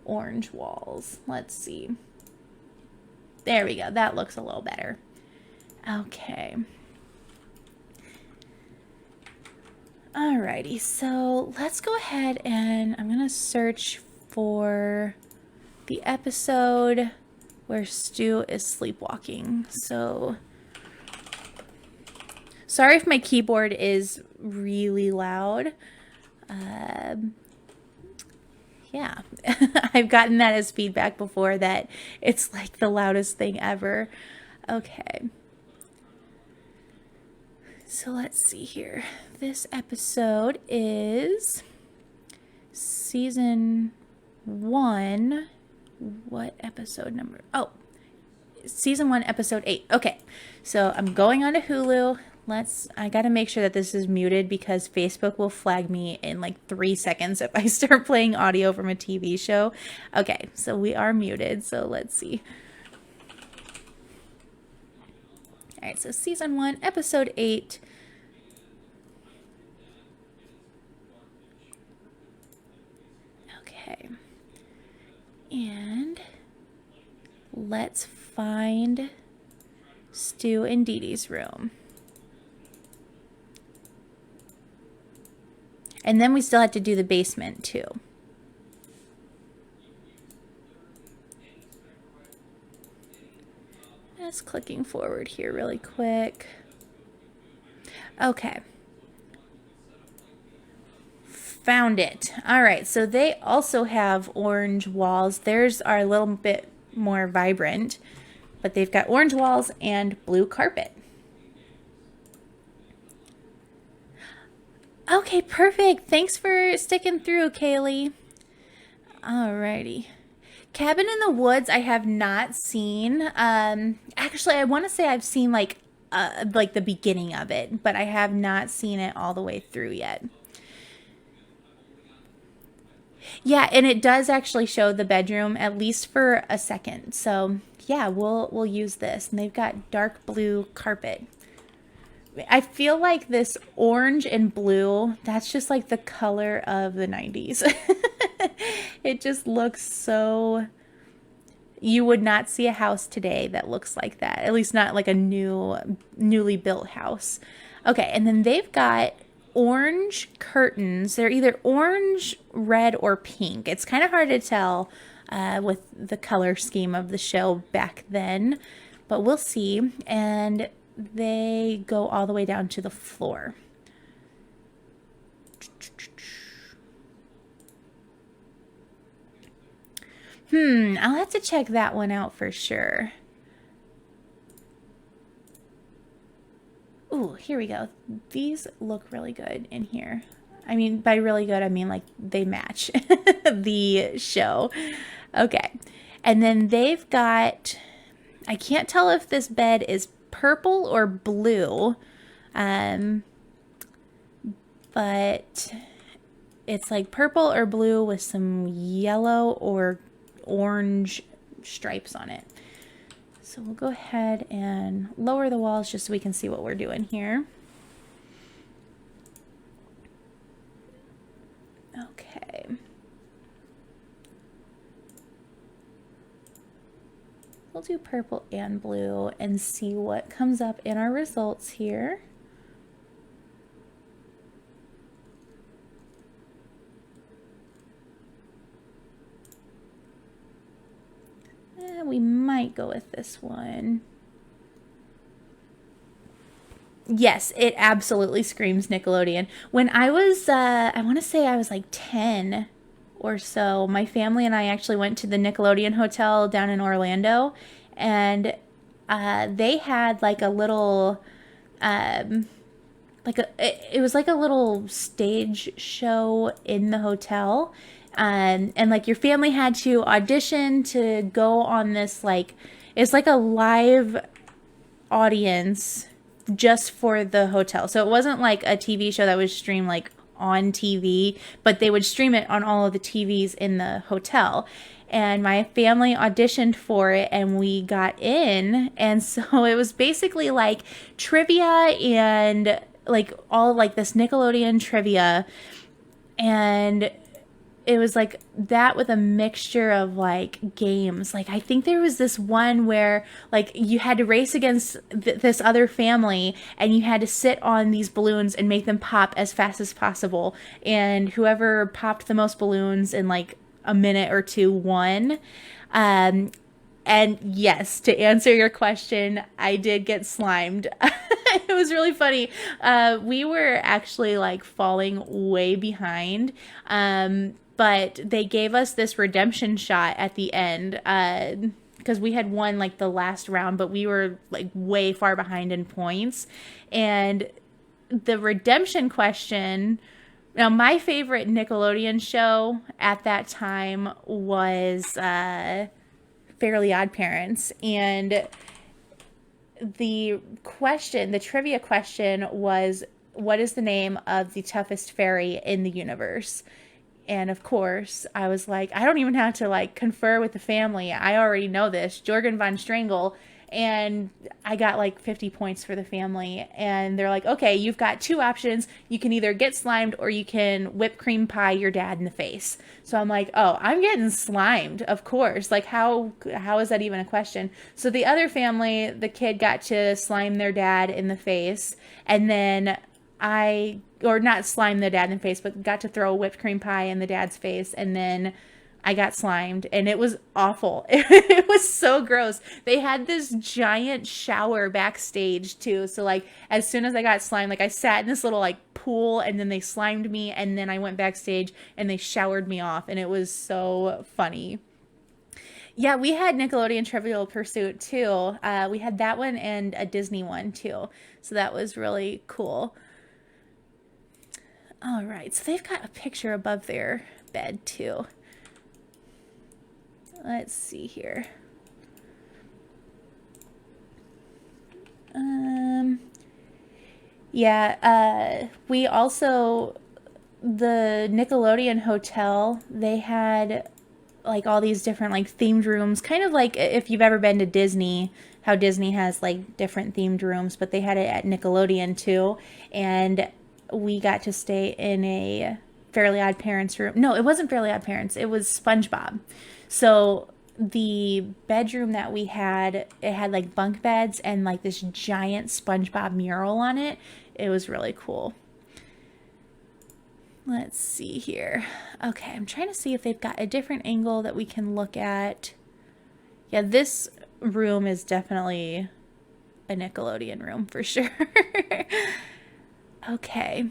orange walls. Let's see. There we go. That looks a little better. Okay. Alrighty, so let's go ahead and I'm going to search for the episode where Stu is sleepwalking. So, sorry if my keyboard is really loud. Yeah, I've gotten that as feedback before, that it's like the loudest thing ever. Okay. So let's see here. This episode is season 1. What episode number? Oh, season 1, episode 8. Okay, so I'm going on to Hulu. I gotta make sure that this is muted because Facebook will flag me in like 3 seconds if I start playing audio from a TV show. Okay, so we are muted, so let's see. Alright, so season 1, episode 8. Okay. And let's find Stu and Dee Dee's room. And then we still have to do the basement too. Just clicking forward here really quick. Okay. Found it. All right, so they also have orange walls. Theirs are a little bit more vibrant, but they've got orange walls and blue carpet. Okay, perfect. Thanks for sticking through, Kaylee. Alrighty. Cabin in the Woods I have not seen. Actually, I want to say I've seen like the beginning of it, but I have not seen it all the way through yet. Yeah, and it does actually show the bedroom at least for a second. So yeah, we'll use this. And they've got dark blue carpet. I feel like this orange and blue, that's just like the color of the 90s. It just looks so... You would not see a house today that looks like that. At least not like a newly built house. Okay, and then they've got orange curtains. They're either orange, red, or pink. It's kind of hard to tell with the color scheme of the show back then. But we'll see. And they go all the way down to the floor. I'll have to check that one out for sure. Ooh, here we go. These look really good in here. I mean, by really good, I mean like they match the show. Okay. And then they've got, I can't tell if this bed is purple or blue, but it's like purple or blue with some yellow or orange stripes on it. So we'll go ahead and lower the walls just so we can see what we're doing here. Okay. We'll do purple and blue and see what comes up in our results here. We might go with this one. Yes, it absolutely screams Nickelodeon. When I was, I want to say I was like 10 or so, my family and I actually went to the Nickelodeon Hotel down in Orlando, and they had like a little like it was like a little stage show in the hotel. And like your family had to audition to go on this, like, it's like a live audience just for the hotel. So it wasn't like a TV show that was streamed like on TV, but they would stream it on all of the TVs in the hotel. And my family auditioned for it and we got in. And so it was basically like trivia and like all like this Nickelodeon trivia. And it was like that with a mixture of like games. Like I think there was this one where like you had to race against this other family and you had to sit on these balloons and make them pop as fast as possible. And whoever popped the most balloons in like a minute or two won. And yes, to answer your question, I did get slimed. It was really funny. We were actually like falling way behind. But they gave us this redemption shot at the end. Because we had won like the last round, but we were like way far behind in points. And the redemption question. Now, my favorite Nickelodeon show at that time was Fairly Odd Parents. And the trivia question was, what is the name of the toughest fairy in the universe? And of course, I was like, I don't even have to like confer with the family. I already know this, Jorgen von Strangle. And I got like 50 points for the family. And they're like, okay, you've got two options. You can either get slimed or you can whipped cream pie your dad in the face. So I'm like, oh, I'm getting slimed, of course. Like, how is that even a question? So the other family, the kid got to slime their dad in the face. And then or not slime the dad in the face, but got to throw a whipped cream pie in the dad's face. And then I got slimed and it was awful. It was so gross. They had this giant shower backstage too. So like as soon as I got slimed, like I sat in this little like pool and then they slimed me and then I went backstage and they showered me off and it was so funny. Yeah, we had Nickelodeon Trivial Pursuit too. We had that one and a Disney one too. So that was really cool. All right, so they've got a picture above their bed too. Let's see here. We also, the Nickelodeon Hotel, they had like all these different like themed rooms, kind of like if you've ever been to Disney, how Disney has like different themed rooms, but they had it at Nickelodeon too. And we got to stay in a Fairly Odd Parents room. No, it wasn't Fairly Odd Parents. It was SpongeBob. So the bedroom that we had, it had like bunk beds and like this giant SpongeBob mural on it. It was really cool. Let's see here. Okay, I'm trying to see if they've got a different angle that we can look at. Yeah, this room is definitely a Nickelodeon room for sure. Okay.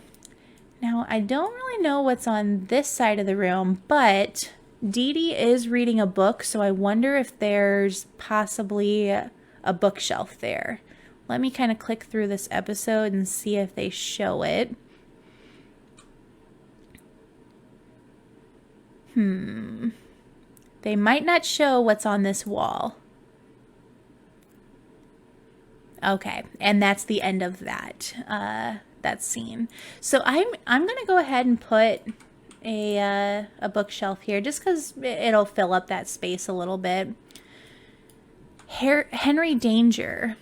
Now, I don't really know what's on this side of the room, but Dee Dee is reading a book, so I wonder if there's possibly a bookshelf there. Let me kind of click through this episode and see if they show it. They might not show what's on this wall. Okay, and that's the end of that scene. So I'm gonna go ahead and put a bookshelf here just because it'll fill up that space a little bit. Henry Danger.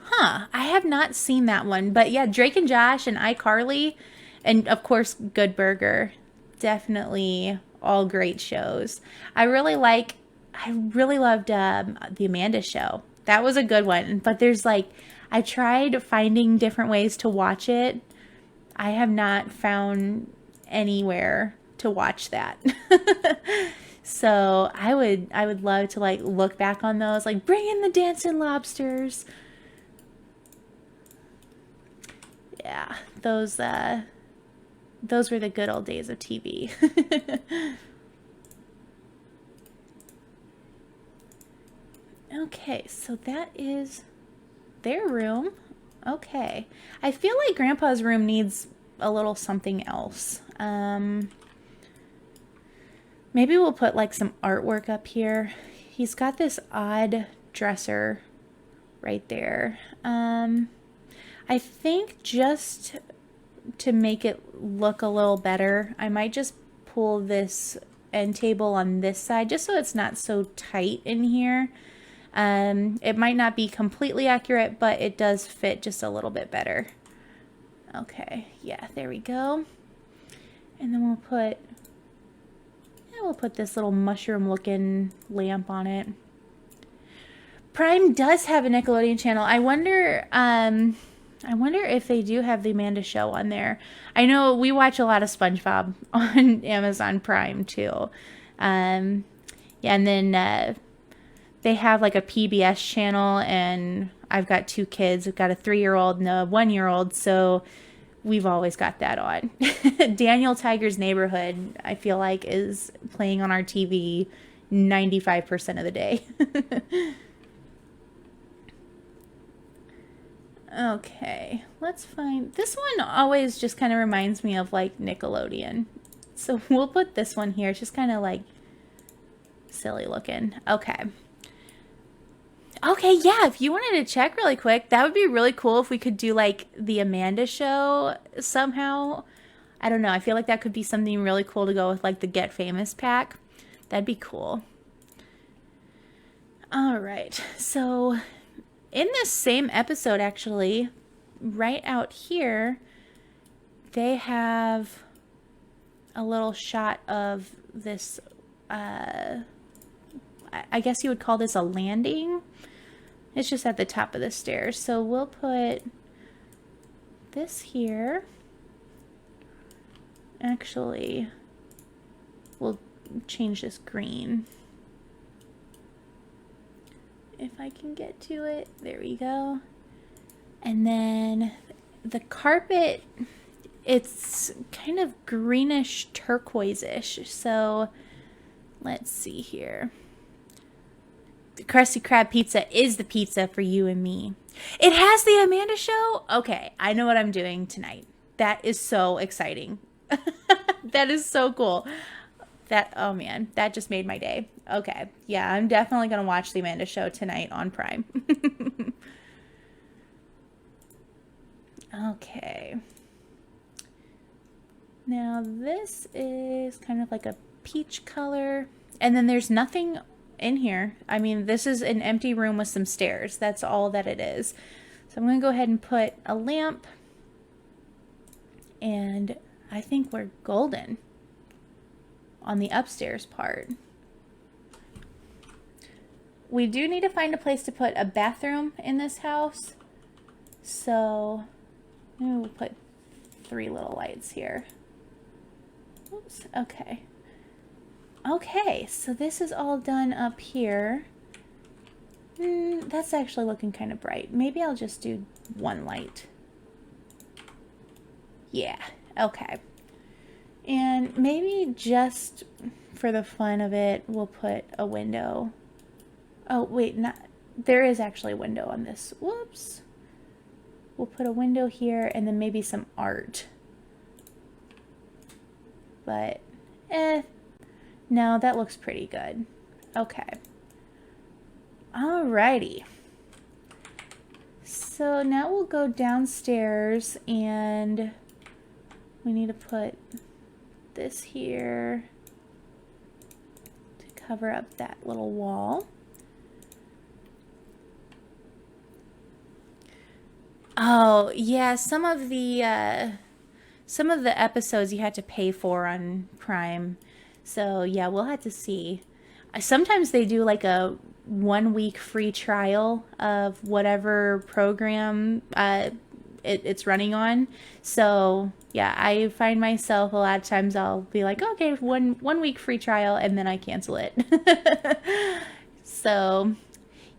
Huh, I have not seen that one. But yeah, Drake and Josh and iCarly and of course Good Burger. Definitely all great shows. I really loved the Amanda Show. That was a good one. But there's like, I tried finding different ways to watch it. I have not found anywhere to watch that. So I would love to like look back on those, like bring in the dancing lobsters. Yeah, those were the good old days of TV. Okay, so that is their room. Okay. I feel like Grandpa's room needs a little something else. Maybe we'll put like some artwork up here. He's got this odd dresser right there. I think just to make it look a little better, I might just pull this end table on this side just so it's not so tight in here. It might not be completely accurate, but it does fit just a little bit better. Okay, yeah, there we go. And then we'll put this little mushroom looking lamp on it. Prime does have a Nickelodeon channel. I wonder if they do have the Amanda Show on there. I know we watch a lot of SpongeBob on Amazon Prime too. Yeah, and then they have like a PBS channel, and I've got 2 kids. I've got a 3-year-old and a 1-year-old, so we've always got that on. Daniel Tiger's Neighborhood, I feel like, is playing on our TV 95% of the day. Okay, let's find... This one always just kind of reminds me of, like, Nickelodeon. So we'll put this one here. It's just kind of, like, silly looking. Okay. Okay, yeah, if you wanted to check really quick, that would be really cool if we could do, like, the Amanda Show somehow. I don't know. I feel like that could be something really cool to go with, like, the Get Famous pack. That'd be cool. All right, so... in this same episode, actually, right out here, they have a little shot of this, I guess you would call this a landing. It's just at the top of the stairs. So we'll put this here. Actually, we'll change this green. If I can get to it. There we go. And then the carpet, it's kind of greenish turquoise-ish. So let's see here. The Krusty Krab pizza is the pizza for you and me. It has the Amanda Show? Okay, I know what I'm doing tonight. That is so exciting. That is so cool. Oh man, that just made my day. Okay, yeah, I'm definitely going to watch the Amanda Show tonight on Prime. Okay. Now this is kind of like a peach color. And then there's nothing in here. I mean, this is an empty room with some stairs. That's all that it is. So I'm going to go ahead and put a lamp. And I think we're golden on the upstairs part. We do need to find a place to put a bathroom in this house. So we'll put 3 little lights here. Oops, okay. Okay, so this is all done up here. That's actually looking kind of bright. Maybe I'll just do 1 light. Yeah, okay. And maybe just for the fun of it, we'll put a window. Oh, wait, there is actually a window on this. Whoops. We'll put a window here and then maybe some art. But, no, that looks pretty good. Okay. Alrighty. So now we'll go downstairs and we need to put this here to cover up that little wall. Oh, yeah, some of the episodes you had to pay for on Prime. So, yeah, we'll have to see. Sometimes they do like a 1-week free trial of whatever program it's running on. So, yeah, I find myself a lot of times I'll be like, okay, one week free trial, and then I cancel it. So,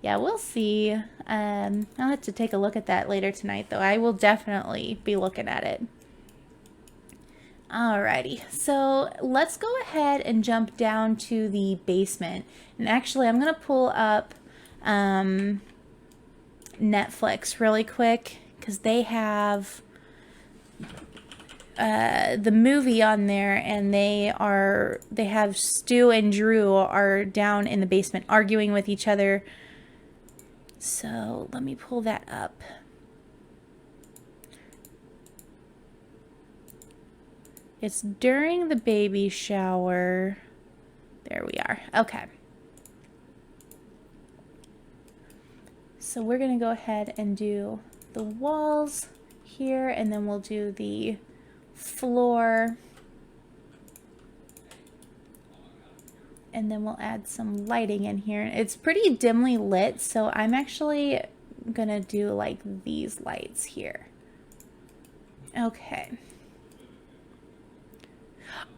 yeah, we'll see. I'll have to take a look at that later tonight, though. I will definitely be looking at it. Alrighty, so let's go ahead and jump down to the basement. And actually, I'm going to pull up Netflix really quick, because they have the movie on there, and they have Stu and Drew are down in the basement arguing with each other. So let me pull that up. It's during the baby shower. There we are. Okay. So we're going to go ahead and do the walls here, and then we'll do the floor. And then we'll add some lighting in here. It's pretty dimly lit, so I'm actually going to do like these lights here. Okay.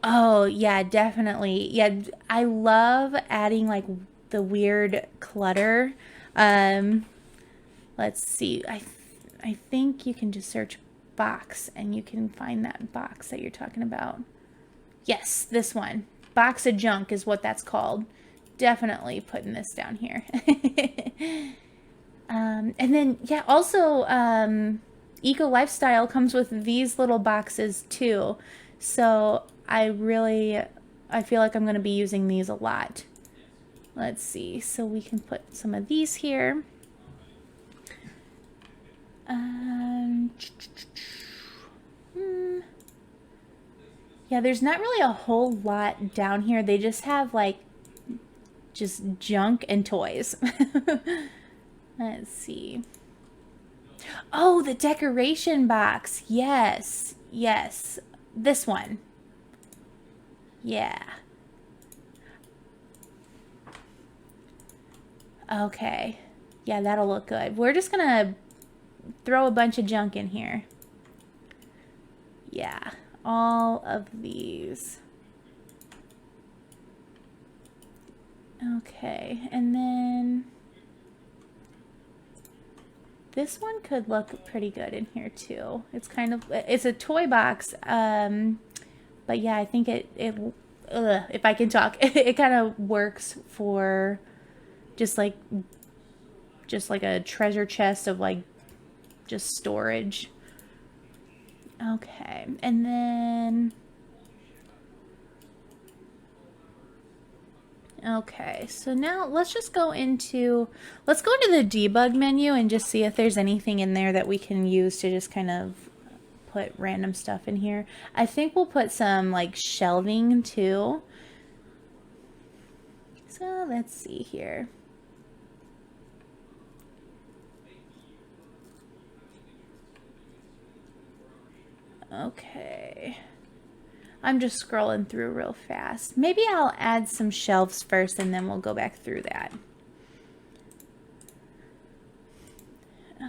Oh, yeah, definitely. Yeah, I love adding like the weird clutter. Let's see. I think you can just search box and you can find that box that you're talking about. Yes, this one. Box of junk is what that's called. Definitely putting this down here. And then, yeah, also, Eco Lifestyle comes with these little boxes too. So I feel like I'm going to be using these a lot. Let's see. So we can put some of these here. Yeah, there's not really a whole lot down here. They just have like just junk and toys. Let's see. Oh, the decoration box. Yes. Yes. This one. Yeah. Okay. Yeah, that'll look good. We're just gonna throw a bunch of junk in here. Yeah, all of these. Okay, and then this one could look pretty good in here too. It's kind of, it's a toy box, but yeah, I think if I can talk, it kind of works for just like a treasure chest of like just storage. Okay, and then okay, so now let's go into the debug menu and just see if there's anything in there that we can use to just kind of put random stuff in here. I think we'll put some like shelving too. So let's see here. Okay. I'm just scrolling through real fast. Maybe I'll add some shelves first and then we'll go back through that.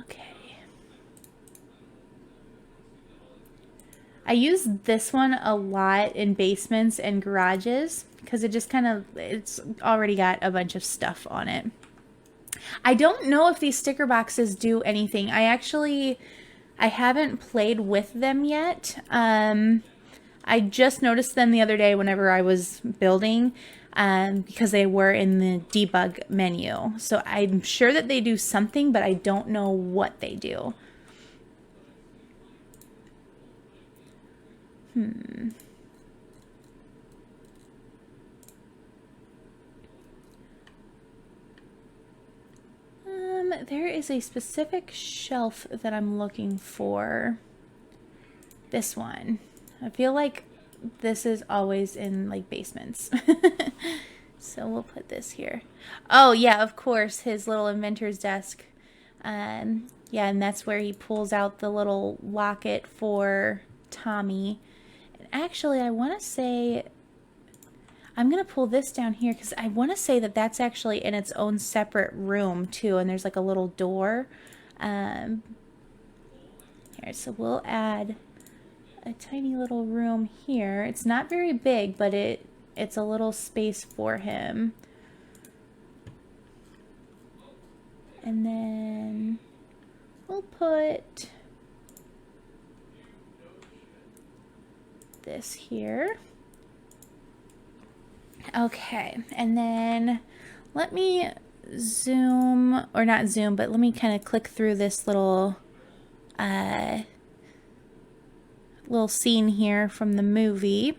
Okay. I use this one a lot in basements and garages because it just it's already got a bunch of stuff on it. I don't know if these sticker boxes do anything. I haven't played with them yet. I just noticed them the other day whenever I was building because they were in the debug menu. So I'm sure that they do something, but I don't know what they do. There is a specific shelf that I'm looking for. This one. I feel like this is always in like basements. So we'll put this here. Oh yeah, of course, his little inventor's desk. Yeah, and that's where he pulls out the little locket for Tommy. And actually, I want to say I'm going to pull this down here because I want to say that that's actually in its own separate room too, and there's like a little door. Here, so we'll add a tiny little room here. It's not very big, but it's a little space for him. And then we'll put this here. Okay, and then let me zoom, or not zoom, but let me kind of click through this little little scene here from the movie.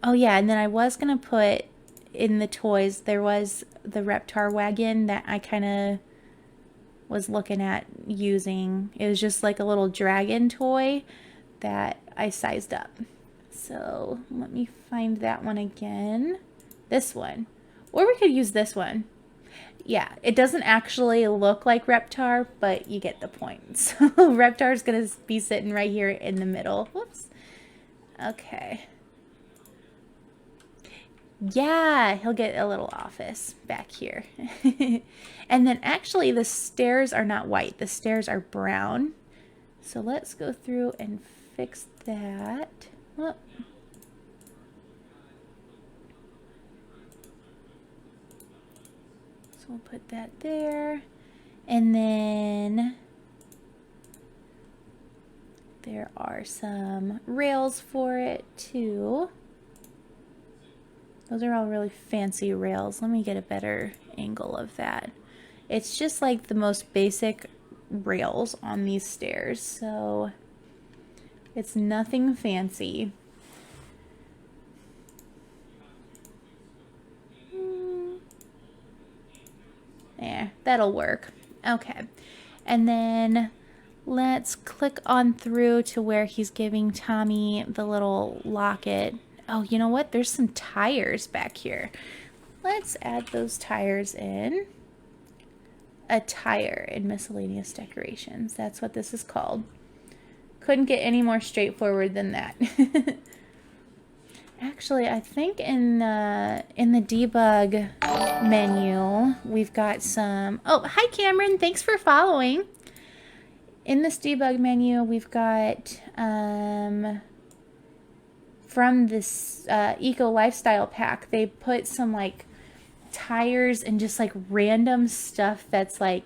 Oh yeah, and then I was gonna put in the toys, there was the Reptar wagon that I kind of was looking at using. It was just like a little dragon toy that I sized up. So let me find that one again. This one. Or we could use this one. Yeah, it doesn't actually look like Reptar, but you get the point. So Reptar's going to be sitting right here in the middle. Whoops. Okay. Yeah, he'll get a little office back here. And then actually the stairs are not white. The stairs are brown. So let's go through and fix that. Oh. So we'll put that there. And then there are some rails for it too. Those are all really fancy rails. Let me get a better angle of that. It's just like the most basic rails on these stairs, so it's nothing fancy. Yeah, that'll work. Okay, and then let's click on through to where he's giving Tommy the little locket. Oh, you know what? There's some tires back here. Let's add those tires in. A tire in miscellaneous decorations. That's what this is called. Couldn't get any more straightforward than that. Actually, I think in the debug menu, we've got some... Oh, hi Cameron. Thanks for following. In this debug menu, we've got... from this Eco Lifestyle Pack, they put some like tires and just like random stuff that's like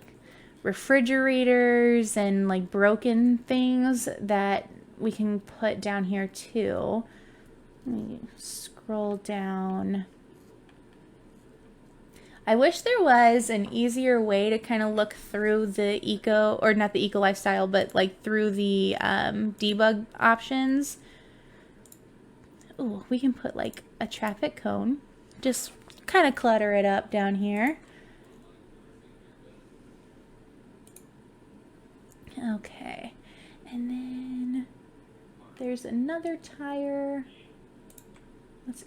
refrigerators and like broken things that we can put down here too. Let me scroll down. I wish there was an easier way to kind of look through the eco, or not the Eco Lifestyle, but like through the debug options. Ooh, we can put like a traffic cone. Just kind of clutter it up down here. Okay. And then there's another tire.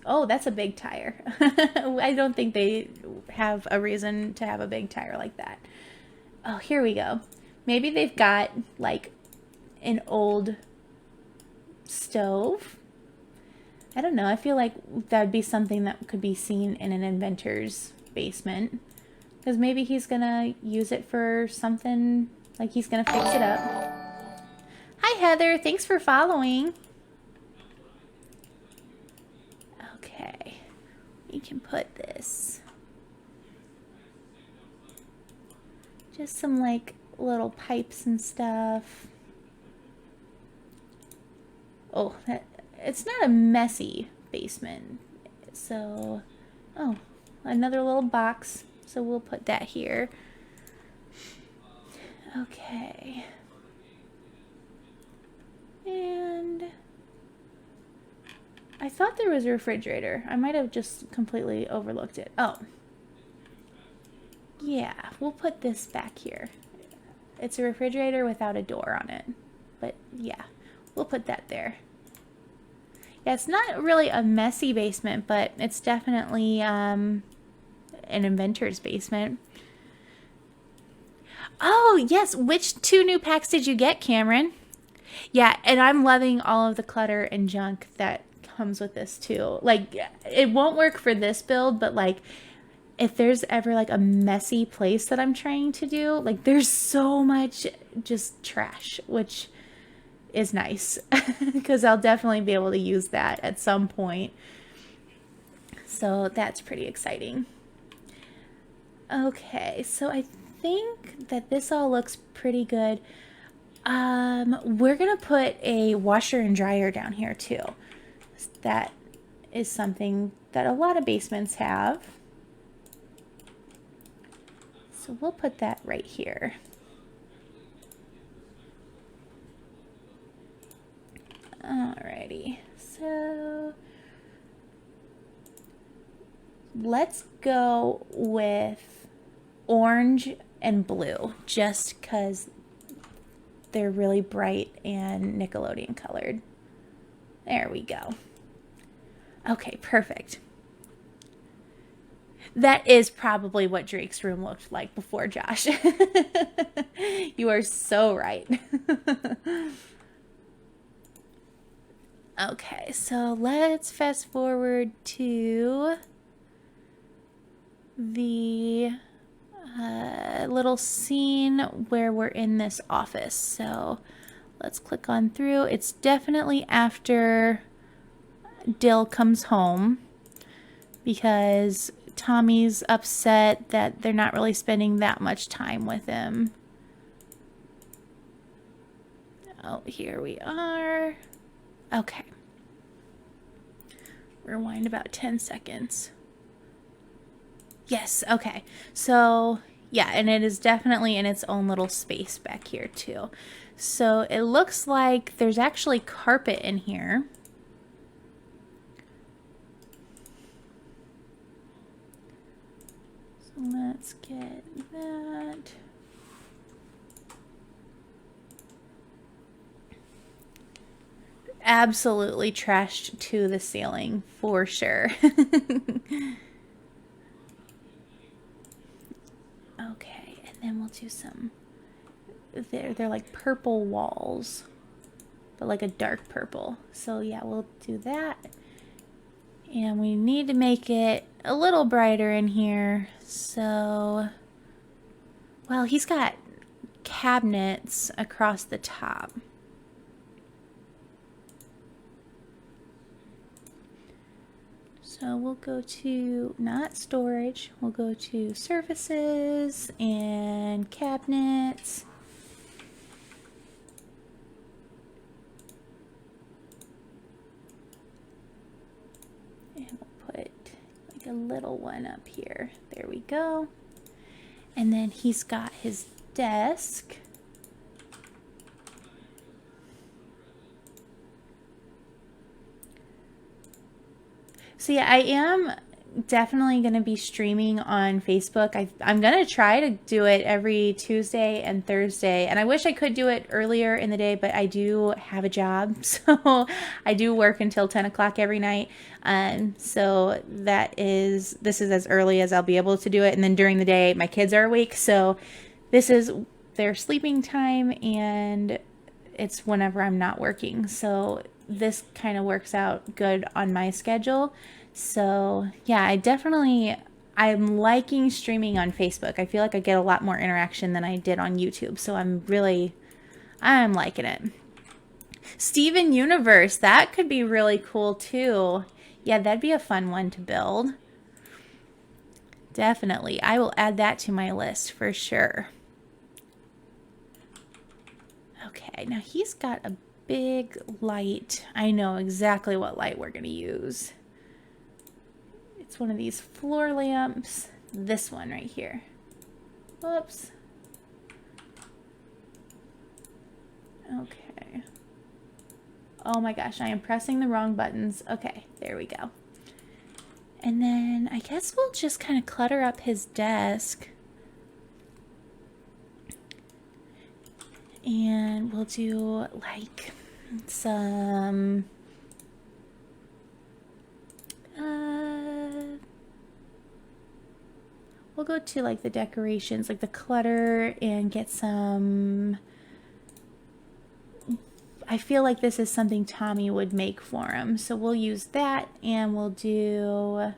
Oh, that's a big tire. I don't think they have a reason to have a big tire like that. Oh, here we go. Maybe they've got like an old stove. I don't know. I feel like that would be something that could be seen in an inventor's basement. Because maybe he's going to use it for something, like he's going to fix it up. Hi, Heather. Thanks for following. Okay. We can put this. Just some, like, little pipes and stuff. Oh, that... It's not a messy basement. So, oh, another little box. So we'll put that here. Okay. And I thought there was a refrigerator. I might have just completely overlooked it. Oh. Yeah, we'll put this back here. It's a refrigerator without a door on it. But yeah, we'll put that there. Yeah, it's not really a messy basement, but it's definitely an inventor's basement. Oh, yes. Which 2 new packs did you get, Cameron? Yeah, and I'm loving all of the clutter and junk that comes with this, too. Like, it won't work for this build, but, like, if there's ever, like, a messy place that I'm trying to do, like, there's so much just trash, which... is nice because I'll definitely be able to use that at some point. So that's pretty exciting. Okay, so I think that this all looks pretty good. We're gonna put a washer and dryer down here too. That is something that a lot of basements have. So we'll put that right here. Alrighty, so let's go with orange and blue, just because they're really bright and Nickelodeon colored. There we go. Okay, perfect. That is probably what Drake's room looked like before Josh. You are so right. Okay, so let's fast forward to the little scene where we're in this office. So let's click on through. It's definitely after Dill comes home because Tommy's upset that they're not really spending that much time with him. Oh, here we are. Okay. Rewind about 10 seconds. Yes, okay. So, yeah, and it is definitely in its own little space back here, too. So, it looks like there's actually carpet in here. So, let's get that. Absolutely trashed to the ceiling, for sure. Okay, and then we'll do some, they're like purple walls, but like a dark purple. So yeah, we'll do that. And we need to make it a little brighter in here. So, well, he's got cabinets across the top. So we'll go to, not storage, we'll go to surfaces and cabinets. And we'll put like a little one up here. There we go. And then he's got his desk. So yeah, I am definitely going to be streaming on Facebook. I'm going to try to do it every Tuesday and Thursday. And I wish I could do it earlier in the day, but I do have a job. So I do work until 10 o'clock every night. So this is as early as I'll be able to do it. And then during the day, my kids are awake. So this is their sleeping time and it's whenever I'm not working. So this kind of works out good on my schedule. So yeah, I'm liking streaming on Facebook. I feel like I get a lot more interaction than I did on YouTube. So I'm liking it. Steven Universe, that could be really cool too. Yeah, that'd be a fun one to build. Definitely. I will add that to my list for sure. Okay, now he's got a big light. I know exactly what light we're going to use. It's one of these floor lamps. This one right here. Whoops. Okay. Oh my gosh, I am pressing the wrong buttons. Okay, there we go. And then I guess we'll just kind of clutter up his desk. And we'll do like some we'll go to like the decorations, like the clutter, and get some. I feel like this is something Tommy would make for him, so we'll use that, and we'll do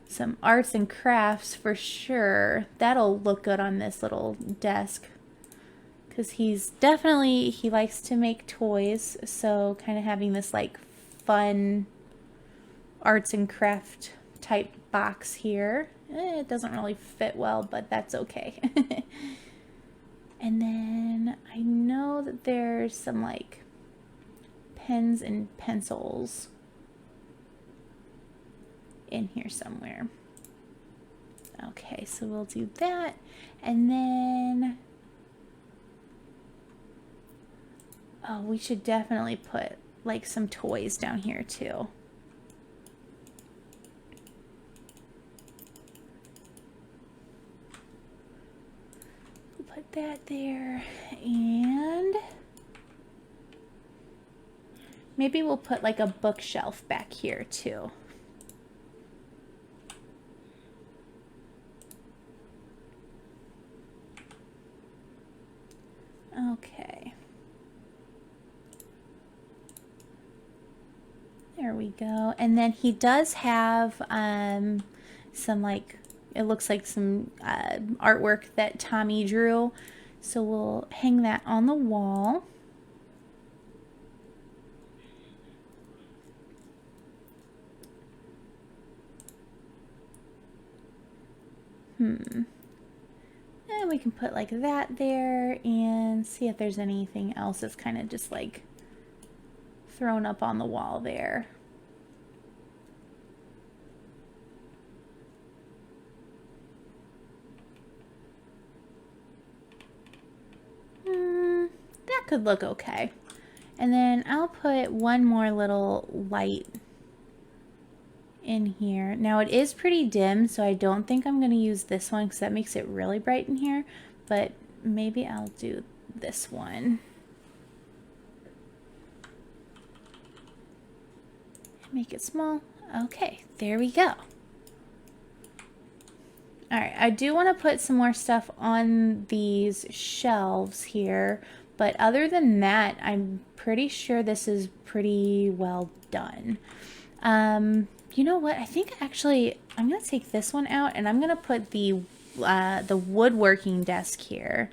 some arts and crafts for sure. That'll look good on this little desk. Because he likes to make toys, so kind of having this like fun arts and craft type box here. It doesn't really fit well, but that's okay. And then I know that there's some like pens and pencils in here somewhere. Okay, so we'll do that. And then Oh, we should definitely put like some toys down here too. We'll put that there, and maybe we'll put like a bookshelf back here too. Okay. There we go. And then he does have some like, it looks like some artwork that Tommy drew. So we'll hang that on the wall. And we can put like that there and see if there's anything else that's kind of just like thrown up on the wall there. That could look okay. And then I'll put one more little light in here. Now it is pretty dim, so I don't think I'm going to use this one because that makes it really bright in here, but maybe I'll do this one. Make it small. Okay, there we go. Alright, I do want to put some more stuff on these shelves here, but other than that, I'm pretty sure this is pretty well done. You know what? I think actually I'm going to take this one out and I'm going to put the woodworking desk here.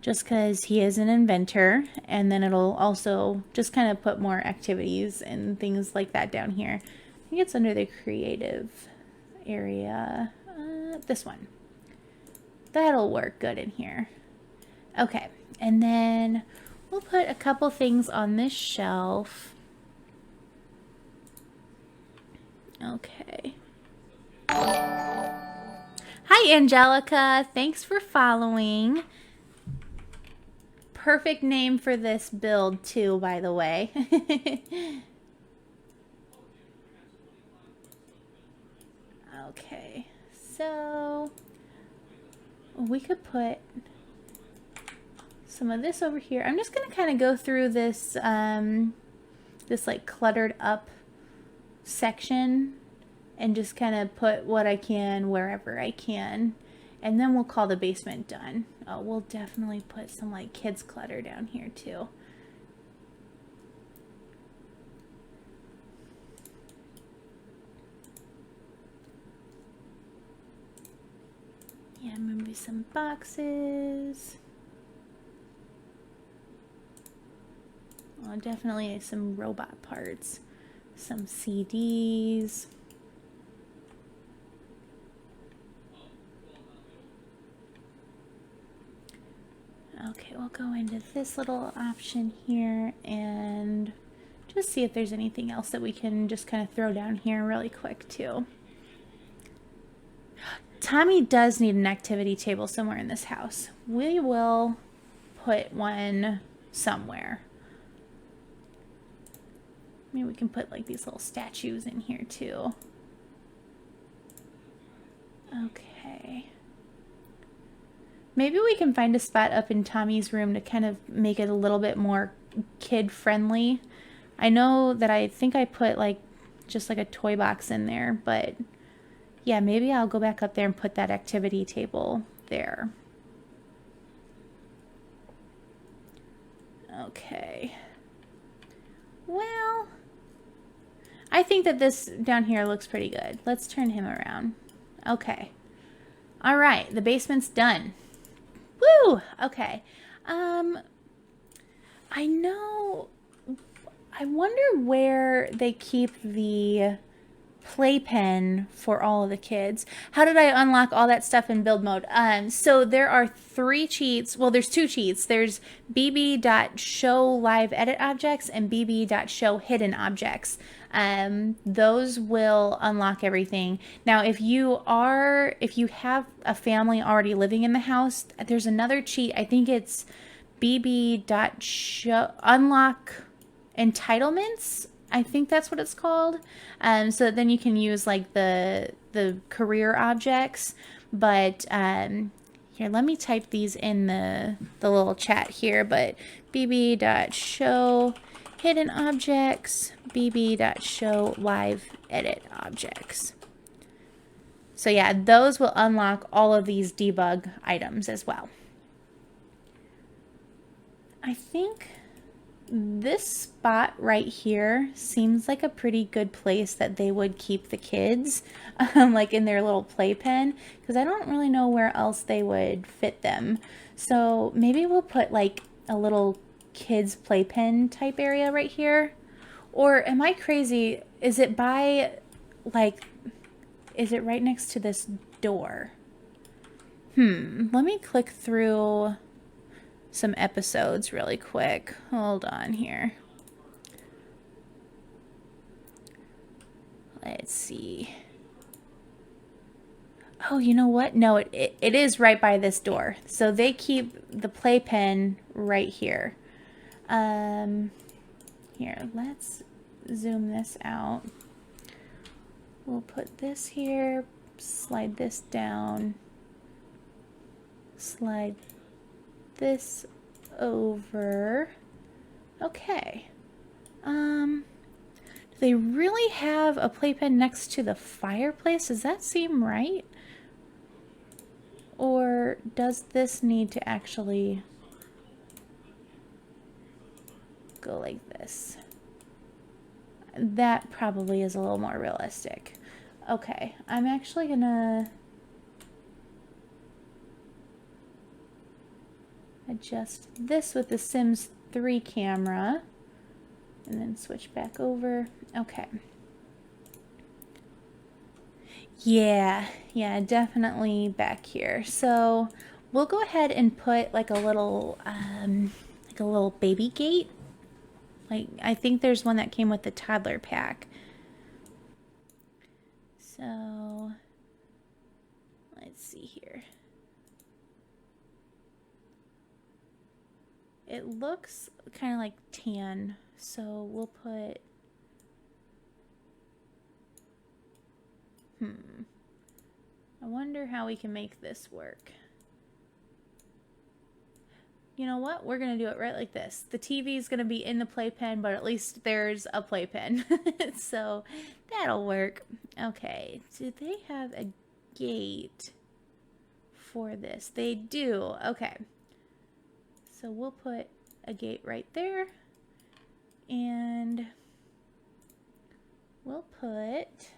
Just because he is an inventor, and then it'll also just kind of put more activities and things like that down here. I think it's under the creative area. This one. That'll work good in here. Okay, and then we'll put a couple things on this shelf. Okay. Hi, Angelica. Thanks for following. Perfect name for this build too, by the way. Okay, so we could put some of this over here. I'm just gonna kind of go through this this like cluttered up section and just kind of put what I can wherever I can. And then we'll call the basement done. Oh, we'll definitely put some like kids clutter down here too. Yeah, maybe some boxes. Oh, definitely some robot parts. Some CDs. Okay, we'll go into this little option here and just see if there's anything else that we can just kind of throw down here really quick too. Tommy does need an activity table somewhere in this house. We will put one somewhere. Maybe we can put like these little statues in here too. Okay. Maybe we can find a spot up in Tommy's room to kind of make it a little bit more kid-friendly. I know that I think I put like just like a toy box in there, but yeah, maybe I'll go back up there and put that activity table there. Okay. Well, I think that this down here looks pretty good. Let's turn him around. Okay. All right, the basement's done. Woo! Okay. I know, I wonder where they keep the playpen for all of the kids. How did I unlock all that stuff in build mode? So there are 3 cheats. Well, there's 2 cheats. There's bb.show live edit objects and bb.show hidden objects. Those will unlock everything. Now, if you have a family already living in the house, there's another cheat. I think it's bb.show unlock entitlements. I think that's what it's called. So then you can use like the career objects. But here, let me type these in the little chat here. But bb.show hidden objects, bb.show live edit objects. So yeah, those will unlock all of these debug items as well. I think this spot right here seems like a pretty good place that they would keep the kids, like in their little playpen, because I don't really know where else they would fit them. So maybe we'll put like a little kids playpen type area right here. Or am I crazy? Is it by, like, is it right next to this door? Let me click through some episodes really quick. Hold on here. Let's see. Oh, you know what? No, it is right by this door. So they keep the playpen right here. Here, let's zoom this out. We'll put this here, slide this down, slide this over. Okay. Do they really have a playpen next to the fireplace? Does that seem right? Or does this need to actually go like this? That probably is a little more realistic. Okay, I'm actually gonna adjust this with the Sims 3 camera and then switch back over. Okay. Yeah, definitely back here. So we'll go ahead and put like a little baby gate. Like, I think there's one that came with the toddler pack. So let's see here. It looks kind of like tan, so we'll put, I wonder how we can make this work. You know what? We're going to do it right like this. The TV is going to be in the playpen, but at least there's a playpen. So that'll work. Okay. Do they have a gate for this? They do. Okay. So we'll put a gate right there. And we'll put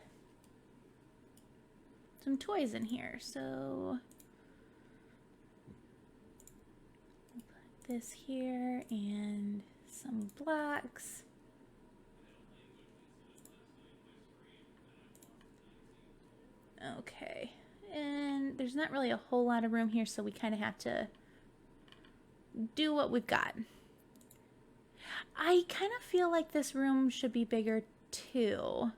some toys in here. So we'll put this here and some blocks. Okay. And there's not really a whole lot of room here, so we kind of have to do what we've got. I kind of feel like this room should be bigger too.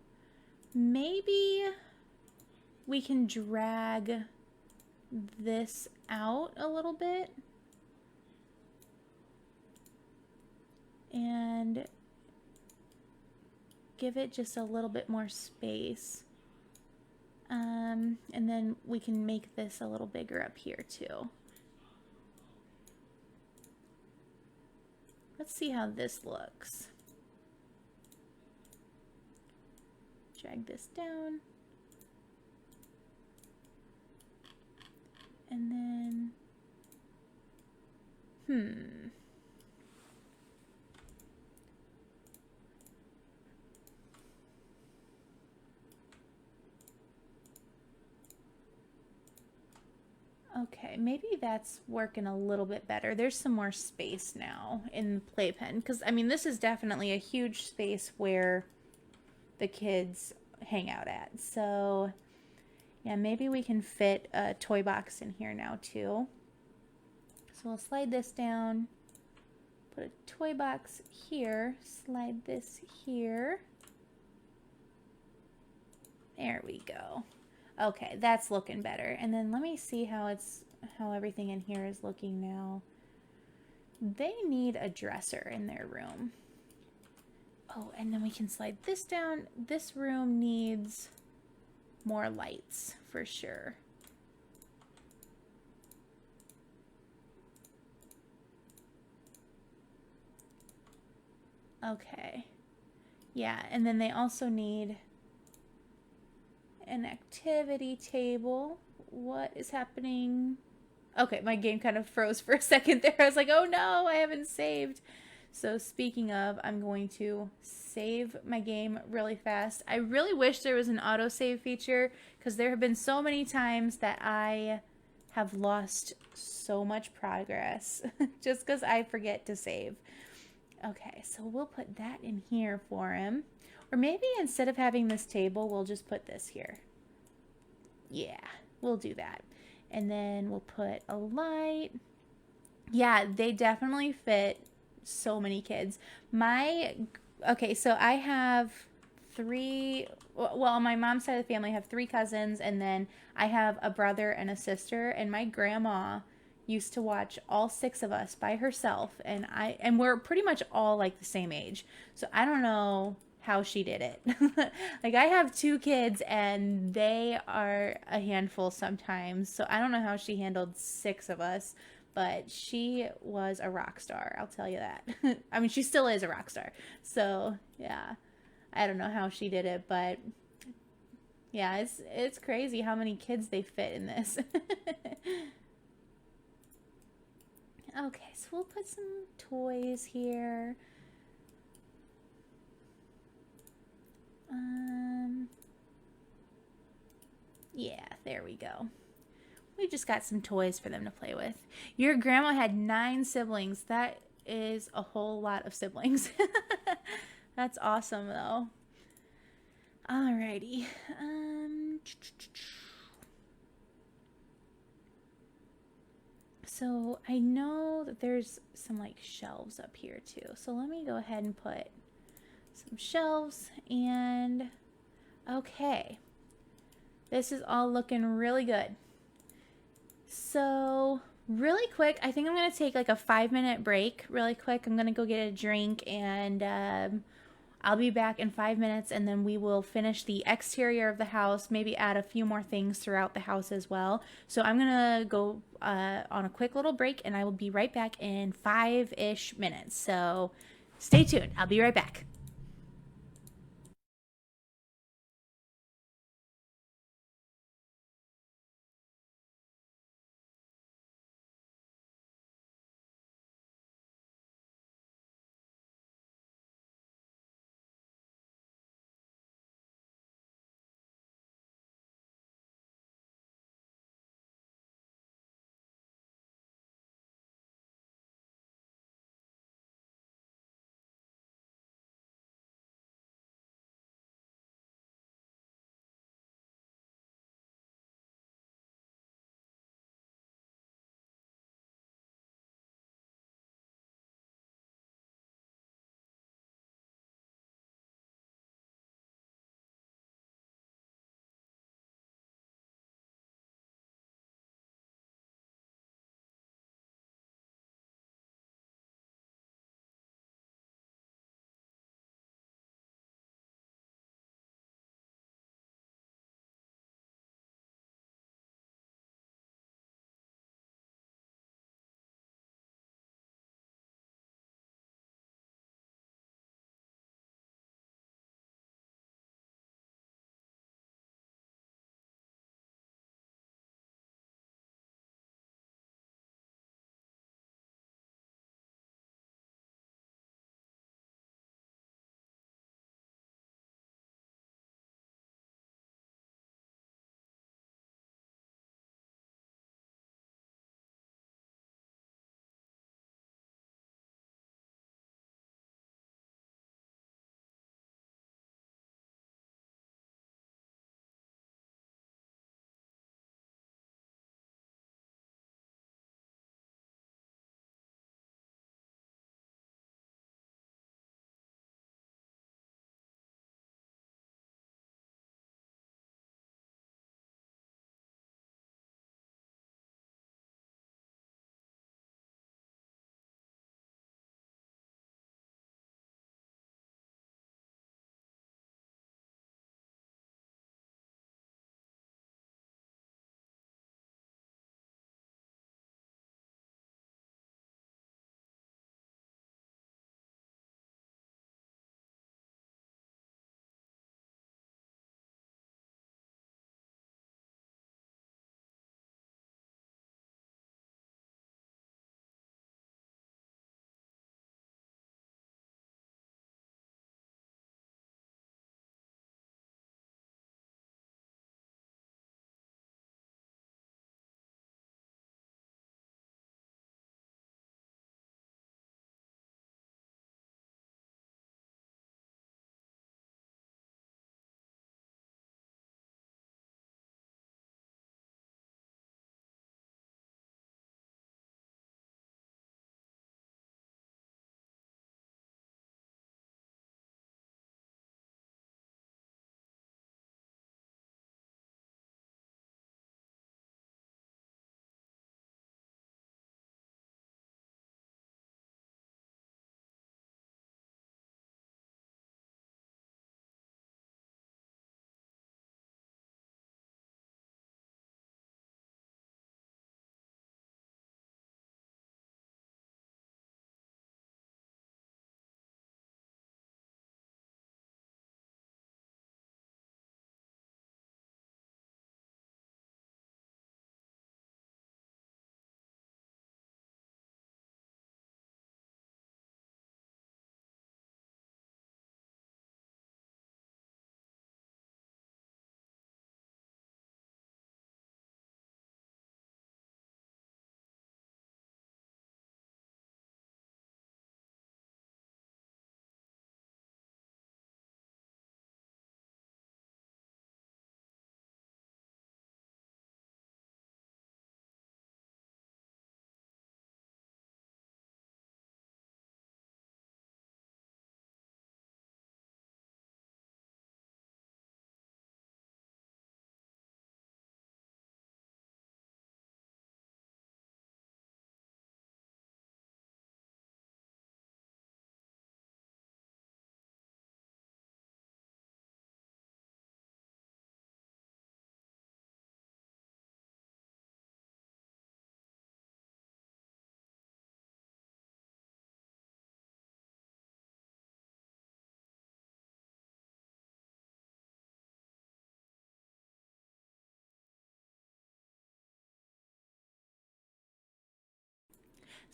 Maybe we can drag this out a little bit and give it just a little bit more space. And then we can make this a little bigger up here too. Let's see how this looks. Drag this down. And then, okay, maybe that's working a little bit better. There's some more space now in the playpen, because I mean, this is definitely a huge space where the kids hang out at. So yeah, maybe we can fit a toy box in here now too. So we'll slide this down, put a toy box here, slide this here. There we go. Okay, that's looking better. And then let me see how everything in here is looking now. They need a dresser in their room. Oh, and then we can slide this down. This room needs more lights for sure. Okay. Yeah, and then they also need an activity table. What is happening? Okay, my game kind of froze for a second there. I was like, oh no, I haven't saved. So speaking of, I'm going to save my game really fast. I really wish there was an autosave feature because there have been so many times that I have lost so much progress just because I forget to save. Okay, so we'll put that in here for him. Or maybe instead of having this table, we'll just put this here. Yeah, we'll do that. And then we'll put a light. Yeah, they definitely fit so many kids. Okay, so I have three, well, on my mom's side of the family, I have three cousins, and then I have a brother and a sister, and my grandma used to watch all six of us by herself, and we're pretty much all like the same age. So I don't know how she did it. Like I have two kids and they are a handful sometimes. So I don't know how she handled six of us, but she was a rock star, I'll tell you that. I mean, she still is a rock star. So, yeah. I don't know how she did it, but yeah, it's crazy how many kids they fit in this. Okay, so we'll put some toys here. Yeah, there we go. We just got some toys for them to play with. Your grandma had 9 siblings. That is a whole lot of siblings. That's awesome, though. Alrighty. So I know that there's some like shelves up here too. So let me go ahead and put some shelves and okay. This is all looking really good. So really quick, I think I'm going to take like a 5-minute break really quick. I'm going to go get a drink and I'll be back in 5 minutes and then we will finish the exterior of the house, maybe add a few more things throughout the house as well. So I'm going to go on a quick little break and I will be right back in 5-ish minutes. So stay tuned. I'll be right back.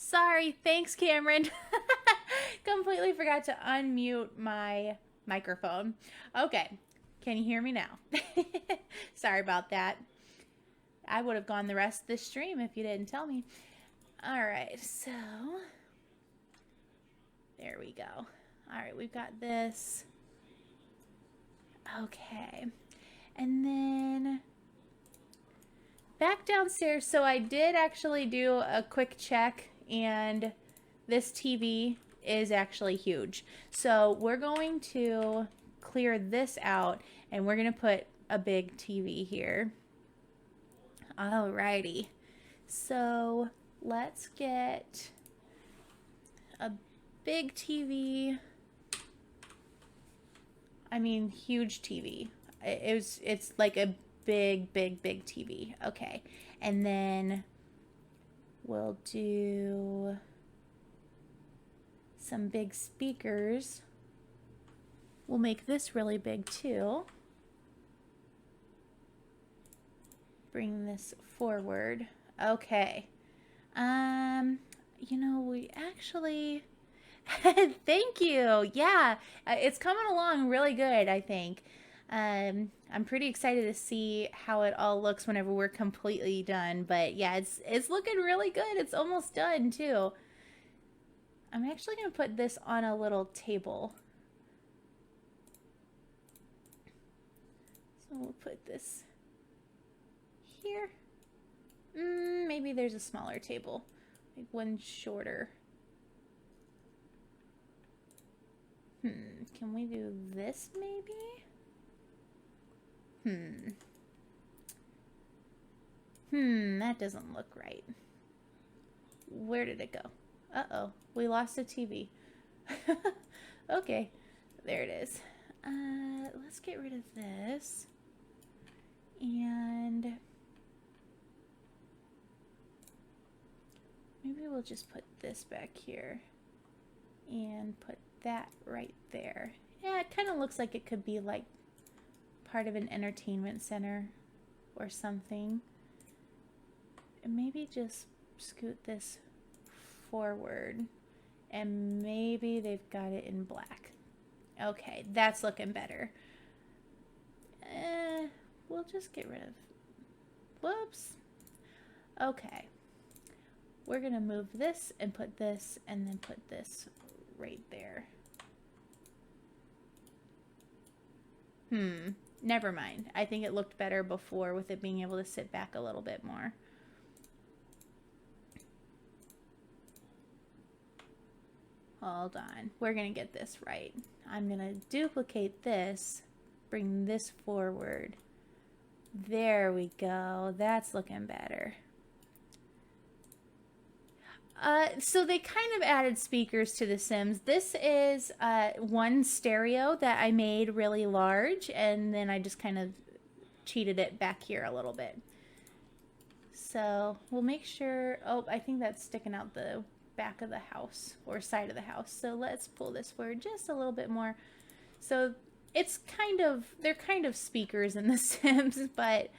Sorry. Thanks, Cameron. Completely forgot to unmute my microphone. Okay. Can you hear me now? Sorry about that. I would have gone the rest of the stream if you didn't tell me. All right. So there we go. All right. We've got this. Okay. And then back downstairs. So I did actually do a quick check, and this TV is actually huge. So we're going to clear this out, and we're going to put a big TV here. Alrighty. So let's get a big TV. I mean, huge TV. It's like a big TV. Okay. And then we'll do some big speakers. We'll make this really big too. Bring this forward. Okay. You know, we actually thank you. Yeah, it's coming along really good, I think. I'm pretty excited to see how it all looks whenever we're completely done. But yeah, it's looking really good. It's almost done too. I'm actually going to put this on a little table. So we'll put this here. Maybe there's a smaller table, like one shorter. Can we do this maybe? That doesn't look right. Where did it go? Uh-oh, we lost a TV. Okay, there it is. Let's get rid of this. And maybe we'll just put this back here and put that right there. Yeah, it kind of looks like it could be like part of an entertainment center or something. And maybe just scoot this forward, and maybe they've got it in black. Okay, that's looking better. We'll just get rid of, whoops. Okay, we're gonna move this and put this, and then put this right there. Never mind. I think it looked better before with it being able to sit back a little bit more. Hold on. We're going to get this right. I'm going to duplicate this, bring this forward. There we go. That's looking better. So they kind of added speakers to The Sims. This is one stereo that I made really large, and then I just kind of cheated it back here a little bit. So we'll make sure, oh, I think that's sticking out the back of the house or side of the house. So let's pull this forward just a little bit more. So it's kind of, they're kind of speakers in The Sims, but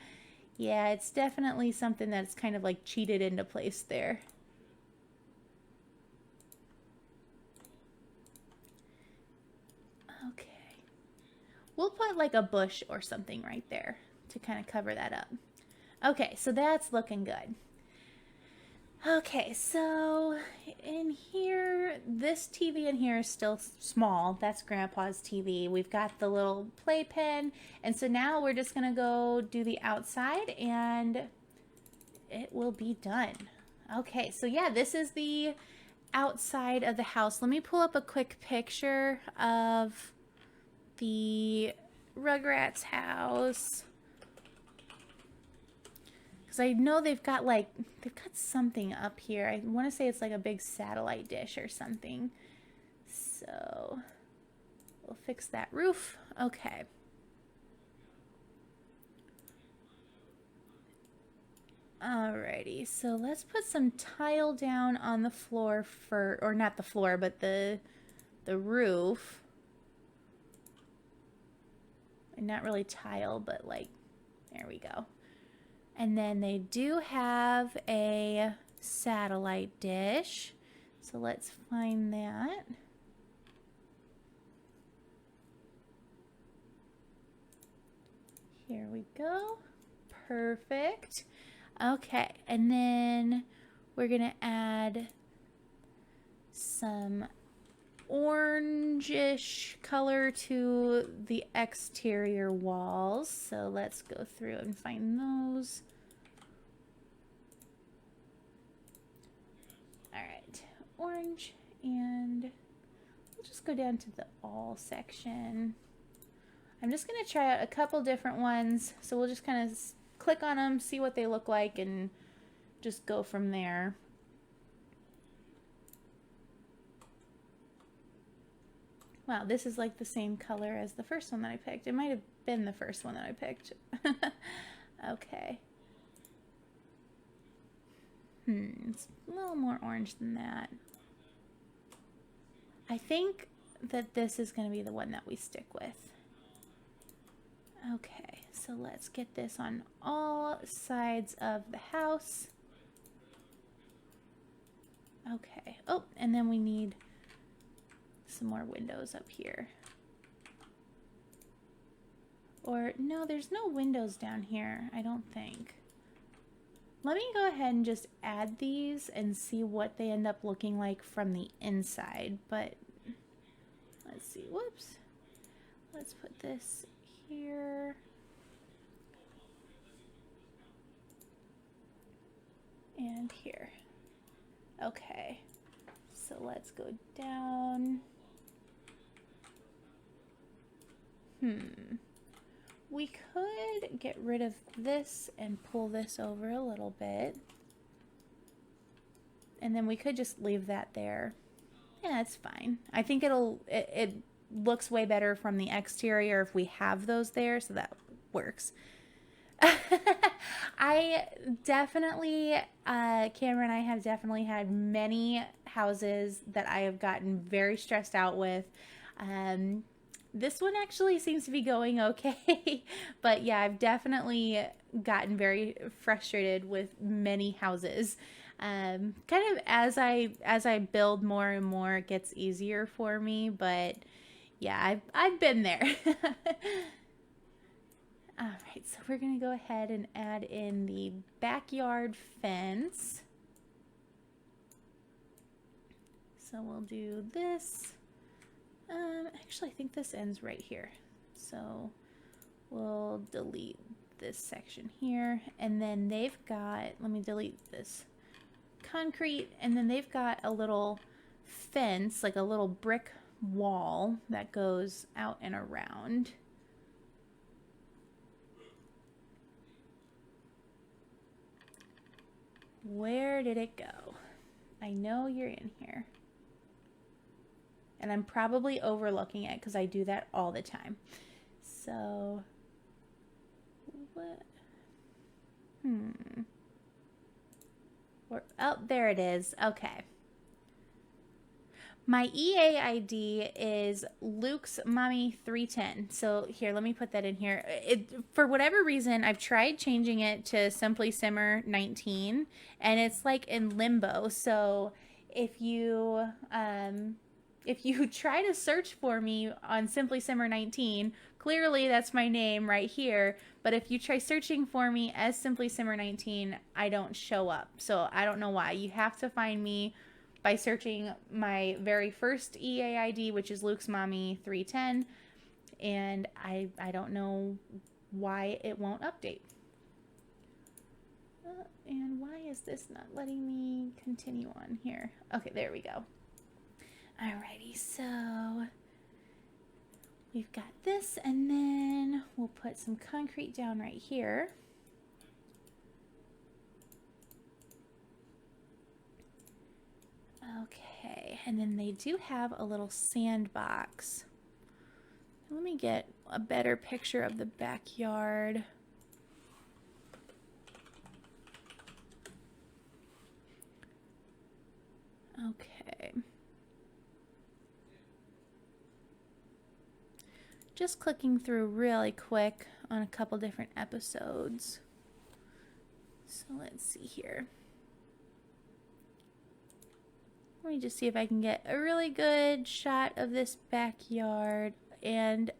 yeah, it's definitely something that's kind of like cheated into place there. Okay. We'll put like a bush or something right there to kind of cover that up. Okay, so that's looking good. Okay, so in here, this TV in here is still small. That's Grandpa's TV. We've got the little playpen. And so now we're just going to go do the outside and it will be done. Okay, so yeah, this is the outside of the house. Let me pull up a quick picture of the Rugrats house. Because I know they've got something up here. I want to say it's like a big satellite dish or something. So we'll fix that roof. Okay. Alrighty, so let's put some tile down on the floor or not the floor, but the roof. And not really tile, but like, there we go. And then they do have a satellite dish. So let's find that. Here we go. Perfect. Okay, and then we're gonna add some orangish color to the exterior walls. So let's go through and find those. All right, orange, and we'll just go down to the all section. I'm just gonna try out a couple different ones. So we'll just kind of click on them, see what they look like, and just go from there. Wow, this is like the same color as the first one that I picked. It might have been the first one that I picked. Okay. It's a little more orange than that. I think that this is going to be the one that we stick with. Okay, so let's get this on all sides of the house. Okay. Oh, and then we need some more windows up here. Or, no, there's no windows down here, I don't think. Let me go ahead and just add these and see what they end up looking like from the inside. But, let's see, whoops. Let's put this here. And here. Okay, so let's go down. We could get rid of this and pull this over a little bit. And then we could just leave that there. Yeah, that's fine. I think it looks way better from the exterior if we have those there, so that works. I definitely, Cameron and I have definitely had many houses that I have gotten very stressed out with. This one actually seems to be going okay, but yeah, I've definitely gotten very frustrated with many houses. Kind of as I build more and more, it gets easier for me, but yeah, I've been there. All right, so we're gonna go ahead and add in the backyard fence. So we'll do this. Actually, I think this ends right here. So we'll delete this section here. And then they've got, let me delete this concrete. And then they've got a little fence, like a little brick wall that goes out and around. Where did it go? I know you're in here. And I'm probably overlooking it because I do that all the time. So, what? Oh, there it is. Okay. My EA ID is Luke's Mommy 310. So here, let me put that in here. For whatever reason, I've tried changing it to Simply Simmer 19, and it's like in limbo. So if you try to search for me on Simply Simmer 19, clearly that's my name right here. But if you try searching for me as Simply Simmer 19, I don't show up. So I don't know why. You have to find me by searching my very first EA ID, which is Luke's Mommy 310. And I don't know why it won't update. And why is this not letting me continue on here? Okay, there we go. Alrighty, so we've got this, and then we'll put some concrete down right here. Okay, and then they do have a little sandbox. Let me get a better picture of the backyard. Okay. Just clicking through really quick on a couple different episodes. So let's see here. me just see if I can get a really good shot of this backyard. And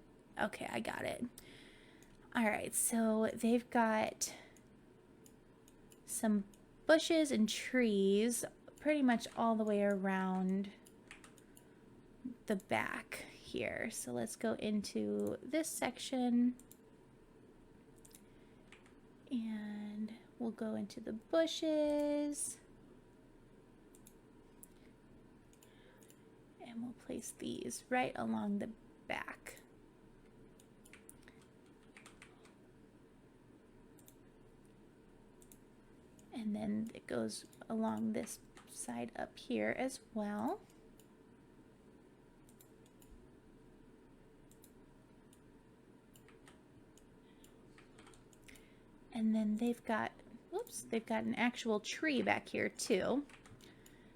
okay, I got it. All right, so they've got some bushes and trees pretty much all the way around the back here. So let's go into this section and we'll go into the bushes and we'll place these right along the back. And then it goes along this side up here as well. And then they've got, whoops, they've got an actual tree back here too.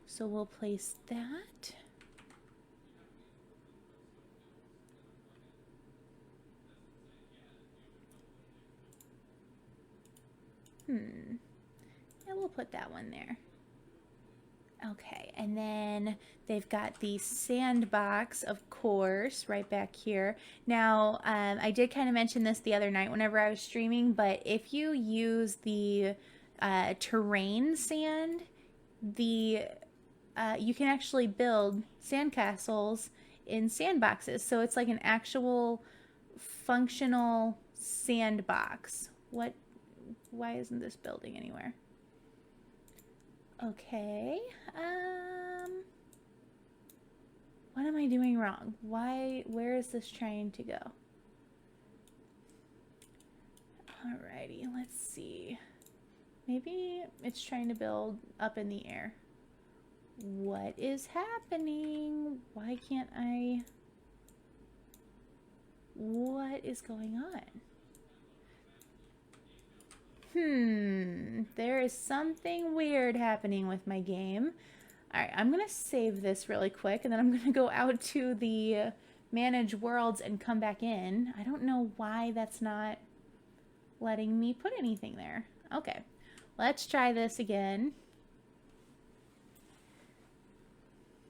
So we'll place that. Yeah, we'll put that one there. Okay, and then they've got the sandbox, of course, right back here. Now, I did kind of mention this the other night whenever I was streaming, but if you use the terrain sand, you can actually build sandcastles in sandboxes. So it's like an actual functional sandbox. Why isn't this building anywhere? Okay, what am I doing wrong? Where is this trying to go? Alrighty, let's see. Maybe it's trying to build up in the air. What is happening? Why can't I? What is going on? There is something weird happening with my game. Alright, I'm going to save this really quick, and then I'm going to go out to the manage worlds and come back in. I don't know why that's not letting me put anything there. Okay, let's try this again.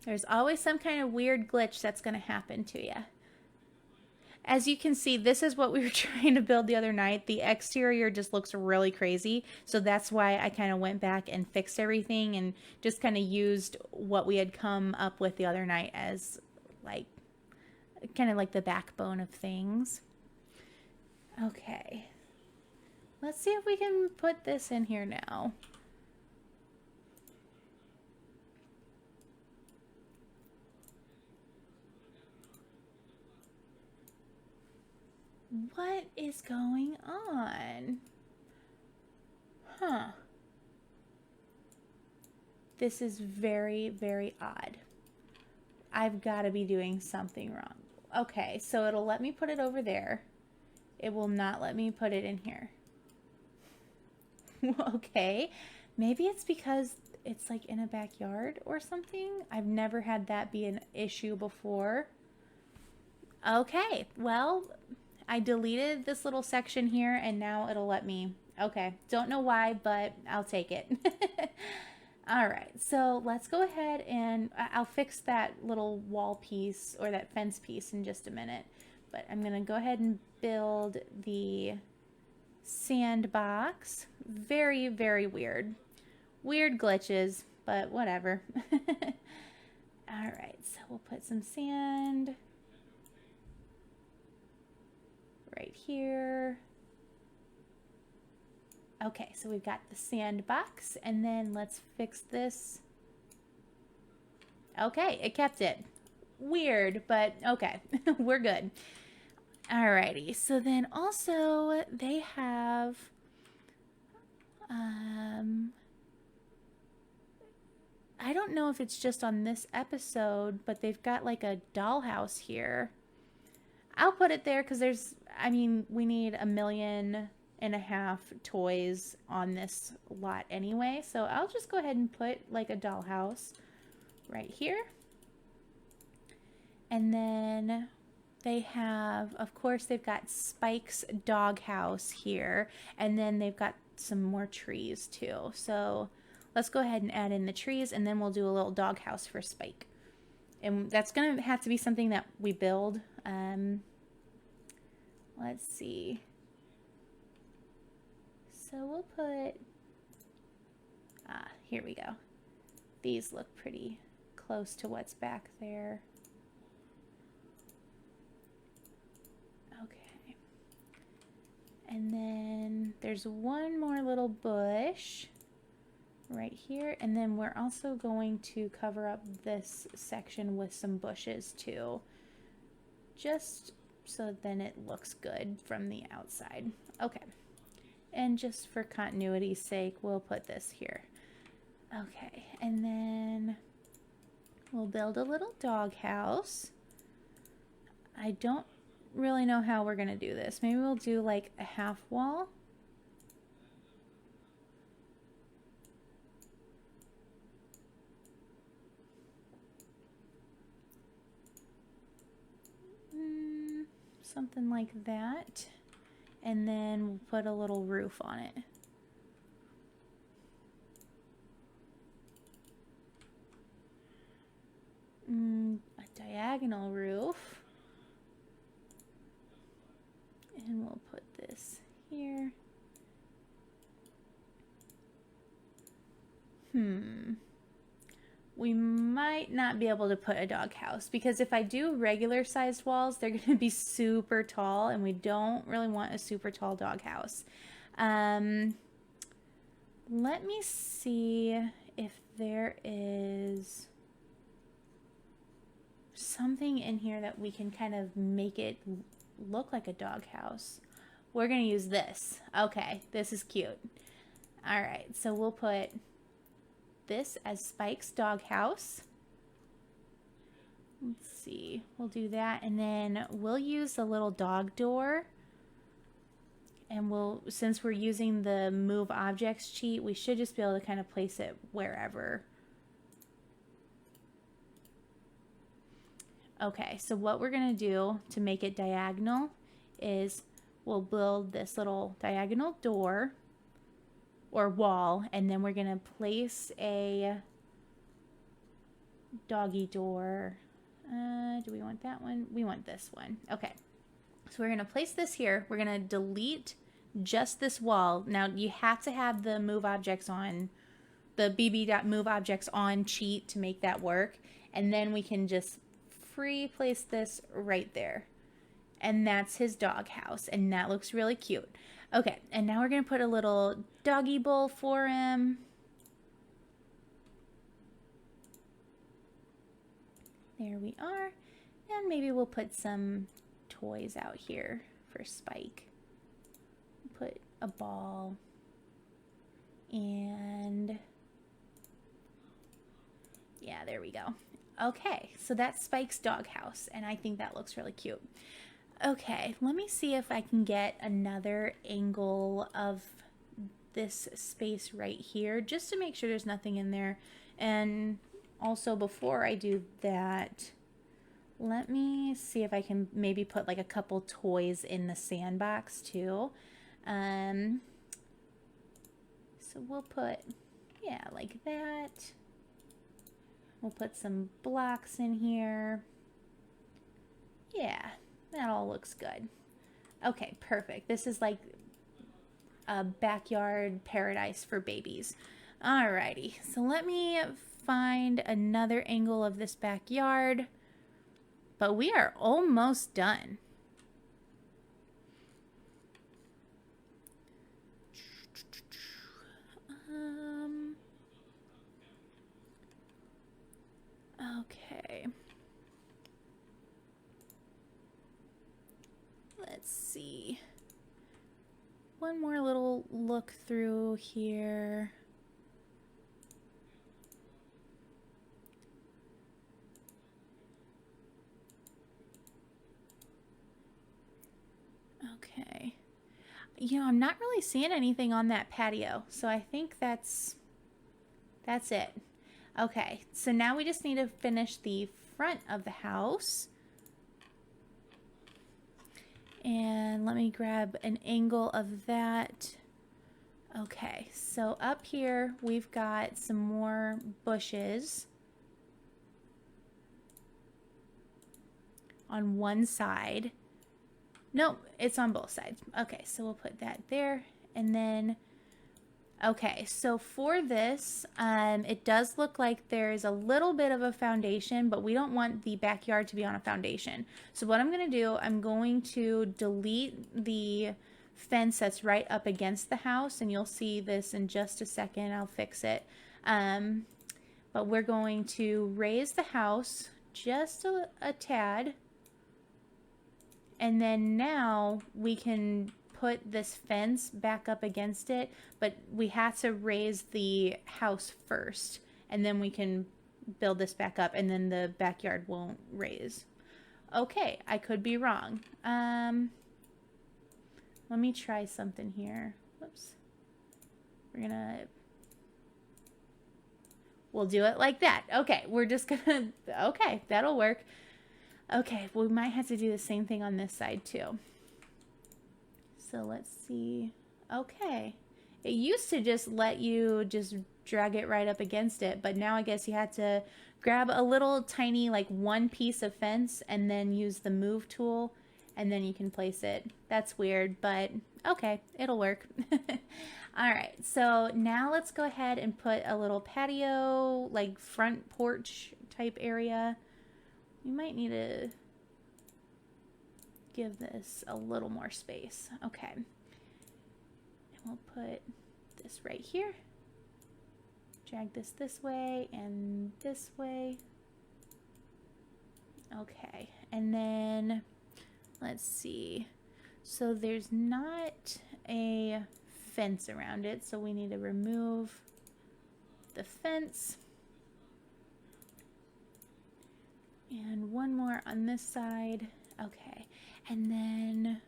There's always some kind of weird glitch that's going to happen to you. As you can see, this is what we were trying to build the other night. The exterior just looks really crazy. So that's why I kind of went back and fixed everything and just kind of used what we had come up with the other night as like, kind of like the backbone of things. Okay. Let's see if we can put this in here now. What is going on? Huh. This is very, very odd. I've got to be doing something wrong. Okay, so it'll let me put it over there. It will not let me put it in here. Okay, maybe it's because it's like in a backyard or something. I've never had that be an issue before. Okay, well, I deleted this little section here and now it'll let me. Okay, don't know why, but I'll take it. All right, so let's go ahead and I'll fix that little wall piece or that fence piece in just a minute. But I'm gonna go ahead and build the sandbox. Very, very weird. Weird glitches, but whatever. All right, so we'll put some sand right here. Okay, so we've got the sandbox, and then let's fix this. Okay, it kept it. Weird, but okay, we're good. Alrighty, so then also they have I don't know if it's just on this episode, but they've got like a dollhouse here. I'll put it there because there's, I mean, we need 1.5 million toys on this lot anyway. So I'll just go ahead and put like a dollhouse right here. And then they have, of course, they've got Spike's doghouse here. And then they've got some more trees too. So let's go ahead and add in the trees, and then we'll do a little doghouse for Spike. And that's going to have to be something that we build. Let's see. So we'll put, here we go. These look pretty close to what's back there. Okay. And then there's one more little bush right here, and then we're also going to cover up this section with some bushes too, just so then it looks good from the outside. Okay, and just for continuity's sake, we'll put this here. Okay, and then we'll build a little doghouse. I don't really know how we're gonna do this. Maybe we'll do like a half wall. Something like that. And then we'll put a little roof on it. A diagonal roof. And we'll put this here. We might not be able to put a doghouse, because if I do regular sized walls, they're going to be super tall, and we don't really want a super tall doghouse. Let me see if there is something in here that we can kind of make it look like a doghouse. We're going to use this. Okay, this is cute. All right, so we'll put this as Spike's doghouse. Let's see, we'll do that, and then we'll use the little dog door, and we'll, since we're using the move objects cheat, we should just be able to kind of place it wherever. Okay, so what we're gonna do to make it diagonal is we'll build this little diagonal door or wall, and then we're gonna place a doggy door. Do we want that one? We want this one. Okay, so we're gonna place this here. We're gonna delete just this wall. Now you have to have the move objects on, the bb.move objects on cheat to make that work, and then we can just free place this right there. And that's his doghouse, and that looks really cute. Okay, and now we're gonna put a little doggy bowl for him. There we are. And maybe we'll put some toys out here for Spike. Put a ball. And yeah, there we go. Okay, so that's Spike's doghouse, and I think that looks really cute. Okay, let me see if I can get another angle of this space right here, just to make sure there's nothing in there. And also, before I do that, let me see if I can maybe put like a couple toys in the sandbox too. So we'll put, yeah, like that. We'll put some blocks in here. Yeah, that all looks good. Okay, perfect. This is like a backyard paradise for babies. Alrighty, so let me find another angle of this backyard. But we are almost done. Okay. Let's see. One more little look through here. Okay. You know, I'm not really seeing anything on that patio, so I think that's it. Okay, so now we just need to finish the front of the house. And let me grab an angle of that. Okay, so up here we've got some more bushes on one side. Nope, it's on both sides. Okay, so we'll put that there. And then, okay, so for this, it does look like there's a little bit of a foundation, but we don't want the backyard to be on a foundation. So what I'm going to do, I'm going to delete the fence that's right up against the house, and you'll see this in just a second. I'll fix it. But we're going to raise the house just a tad. And then now we can put this fence back up against it, but we have to raise the house first, and then we can build this back up, and then the backyard won't raise. Okay, I could be wrong. Let me try something here. Whoops. We'll do it like that. Okay, we're just gonna, okay, that'll work. Okay, we might have to do the same thing on this side too. So let's see. Okay. It used to just let you just drag it right up against it, but now I guess you had to grab a little tiny, like one piece of fence and then use the move tool, and then you can place it. That's weird, but okay, it'll work. All right, so now let's go ahead and put a little patio, like front porch type area. We might need to give this a little more space. Okay. And we'll put this right here. Drag this way and this way. Okay. And then let's see. So there's not a fence around it, so we need to remove the fence. And one more on this side. Okay, and then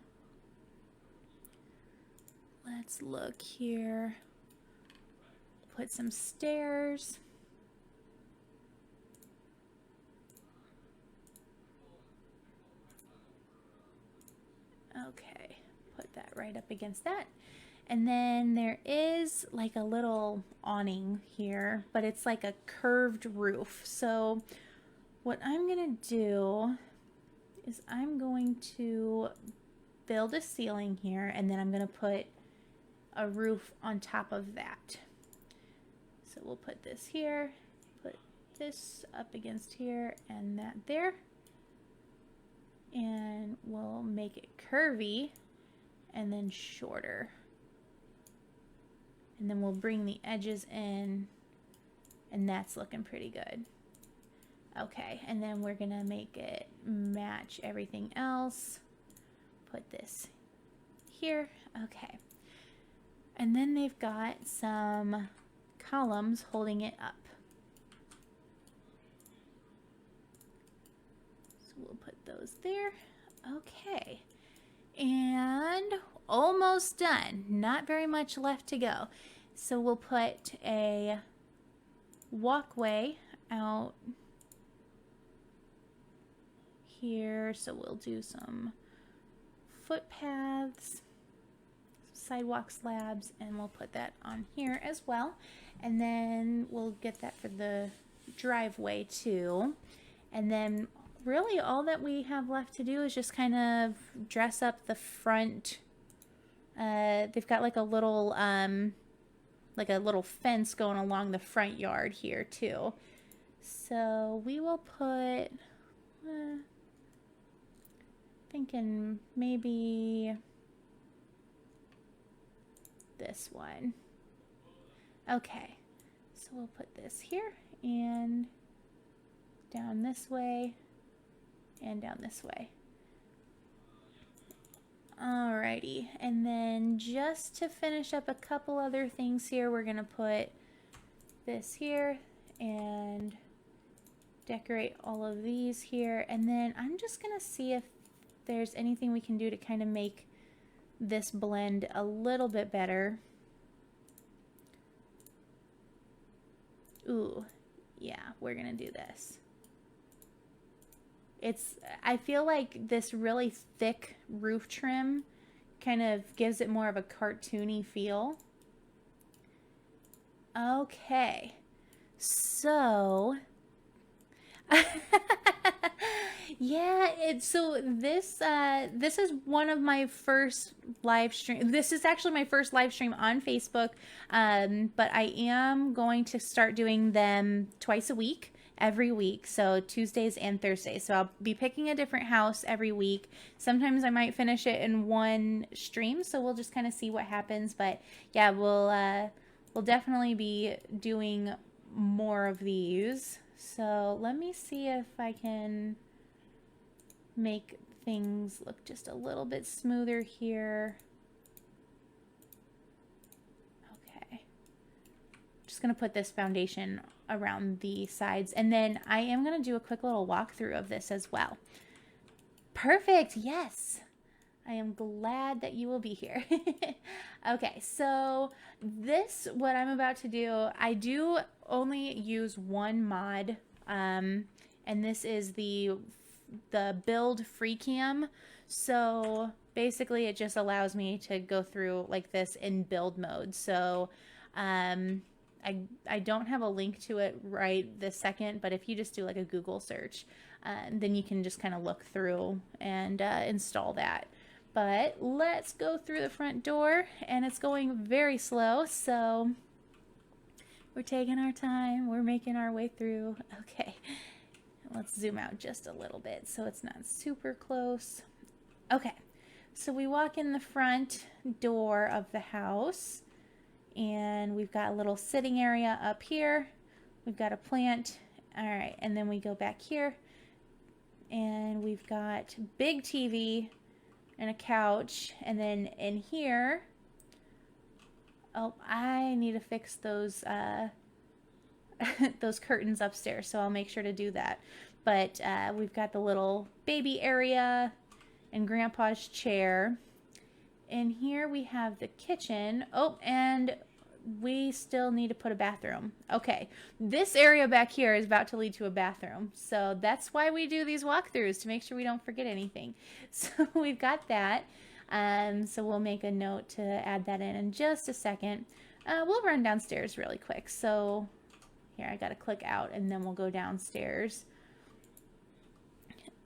let's look here. Put some stairs. Okay, put that right up against that. And then there is like a little awning here, but it's like a curved roof. So what I'm gonna do is I'm going to build a ceiling here, and then I'm going to put a roof on top of that. So we'll put this here, put this up against here, and that there. And we'll make it curvy and then shorter. And then we'll bring the edges in, and that's looking pretty good. Okay, and then we're gonna make it match everything else. Put this here. Okay. And then they've got some columns holding it up. So we'll put those there. Okay. And almost done. Not very much left to go. So we'll put a walkway out here, so we'll do some footpaths, sidewalk slabs, and we'll put that on here as well. And then we'll get that for the driveway too. And then really all that we have left to do is just kind of dress up the front. They've got like a little fence going along the front yard here too. So we will put thinking maybe this one. Okay, so we'll put this here and down this way and down this way. Alrighty, and then just to finish up a couple other things here, we're gonna put this here and decorate all of these here, and then I'm just gonna see if there's anything we can do to kind of make this blend a little bit better. Ooh, yeah, we're gonna do this. I feel like this really thick roof trim kind of gives it more of a cartoony feel. Okay. So, yeah, this is one of my first live stream. This is actually my first live stream on Facebook. But I am going to start doing them twice a week, every week. So Tuesdays and Thursdays. So I'll be picking a different house every week. Sometimes I might finish it in one stream, so we'll just kind of see what happens. But yeah, we'll definitely be doing more of these. So let me see if I can make things look just a little bit smoother here. Okay. Just going to put this foundation around the sides, and then I am going to do a quick little walkthrough of this as well. Perfect. Yes. I am glad that you will be here. Okay, so what I'm about to do, I do only use one mod, and this is the build free cam. So basically it just allows me to go through like this in build mode. So I don't have a link to it right this second, but if you just do like a Google search, then you can just kind of look through and install that. But let's go through the front door, and it's going very slow, so we're taking our time. We're making our way through. Okay, let's zoom out just a little bit so it's not super close. Okay, so we walk in the front door of the house, and we've got a little sitting area up here. We've got a plant. All right, and then we go back here, and we've got big TV and a couch, and then in here, oh, I need to fix those those curtains upstairs, so I'll make sure to do that. But we've got the little baby area and Grandpa's chair. In here we have the kitchen. Oh, and we still need to put a bathroom. Okay, this area back here is about to lead to a bathroom, so that's why we do these walkthroughs, to make sure we don't forget anything. So we've got that, so we'll make a note to add that in just a second. We'll run downstairs really quick. So here, I gotta click out, and then we'll go downstairs.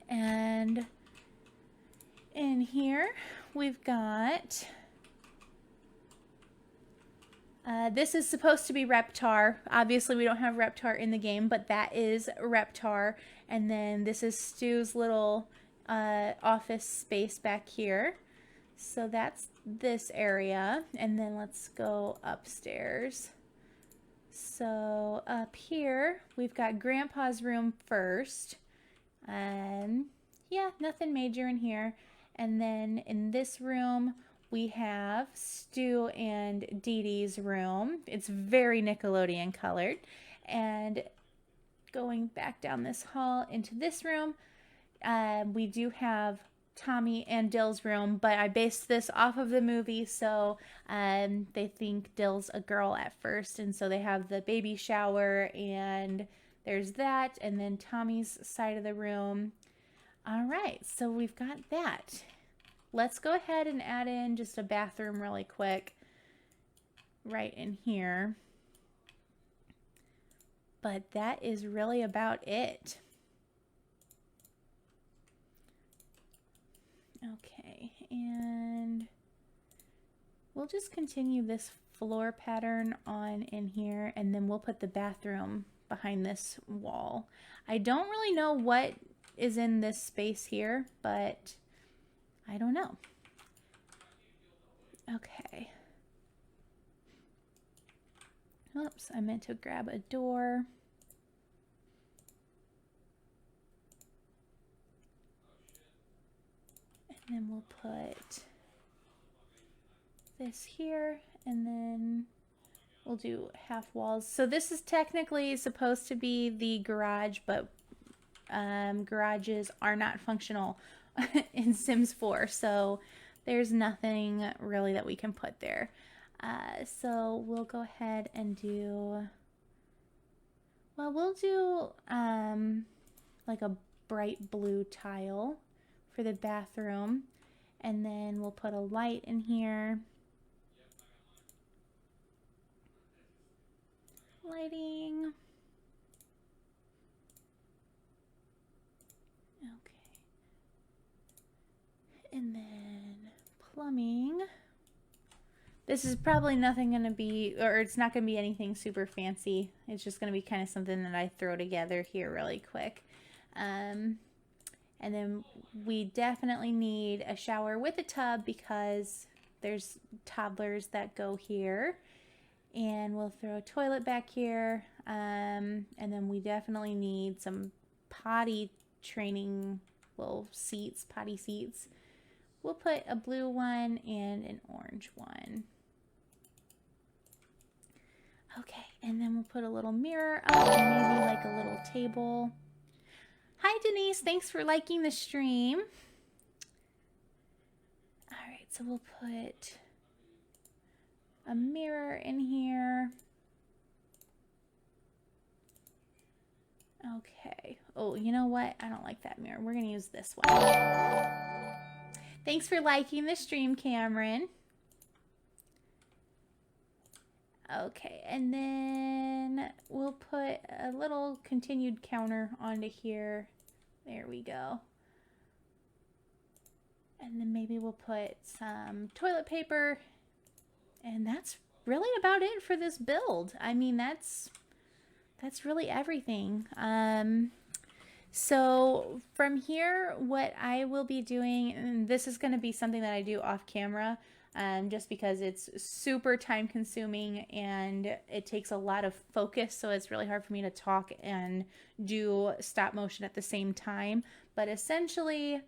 And in here we've got this is supposed to be Reptar. Obviously, we don't have Reptar in the game, but that is Reptar. And then this is Stu's little office space back here. So that's this area. And then let's go upstairs. So up here, we've got Grandpa's room first. Yeah, nothing major in here. And then in this room, we have Stu and Dee Dee's room. It's very Nickelodeon colored. And going back down this hall into this room, we do have Tommy and Dill's room, but I based this off of the movie, so they think Dill's a girl at first, and so they have the baby shower, and there's that, and then Tommy's side of the room. All right, so we've got that. Let's go ahead and add in just a bathroom really quick right in here. But that is really about it. Okay, and we'll just continue this floor pattern on in here, and then we'll put the bathroom behind this wall. I don't really know what is in this space here, but I don't know. Okay. Oops, I meant to grab a door. And then we'll put this here, and then we'll do half walls. So this is technically supposed to be the garage, but garages are not functional in Sims 4, so there's nothing really that we can put there. So we'll go ahead and do, well, we'll do like a bright blue tile for the bathroom, and then we'll put a light in here. lighting. Okay. And then plumbing. This is probably nothing going to be, or it's not going to be anything super fancy. It's just going to be kind of something that I throw together here really quick. And then we definitely need a shower with a tub because there's toddlers that go here. And we'll throw a toilet back here. And then we definitely need some potty training little seats, potty seats. We'll put a blue one and an orange one. Okay, and then we'll put a little mirror up and maybe like a little table. Hi Denise, thanks for liking the stream. All right, so we'll put a mirror in here. Okay. Oh, you know what? I don't like that mirror. We're going to use this one. Thanks for liking the stream, Cameron. Okay, and then we'll put a little continued counter onto here. There we go. And then maybe we'll put some toilet paper. And that's really about it for this build. I mean, that's really everything. So from here, what I will be doing, and this is going to be something that I do off camera, just because it's super time consuming and it takes a lot of focus. So it's really hard for me to talk and do stop motion at the same time. But essentially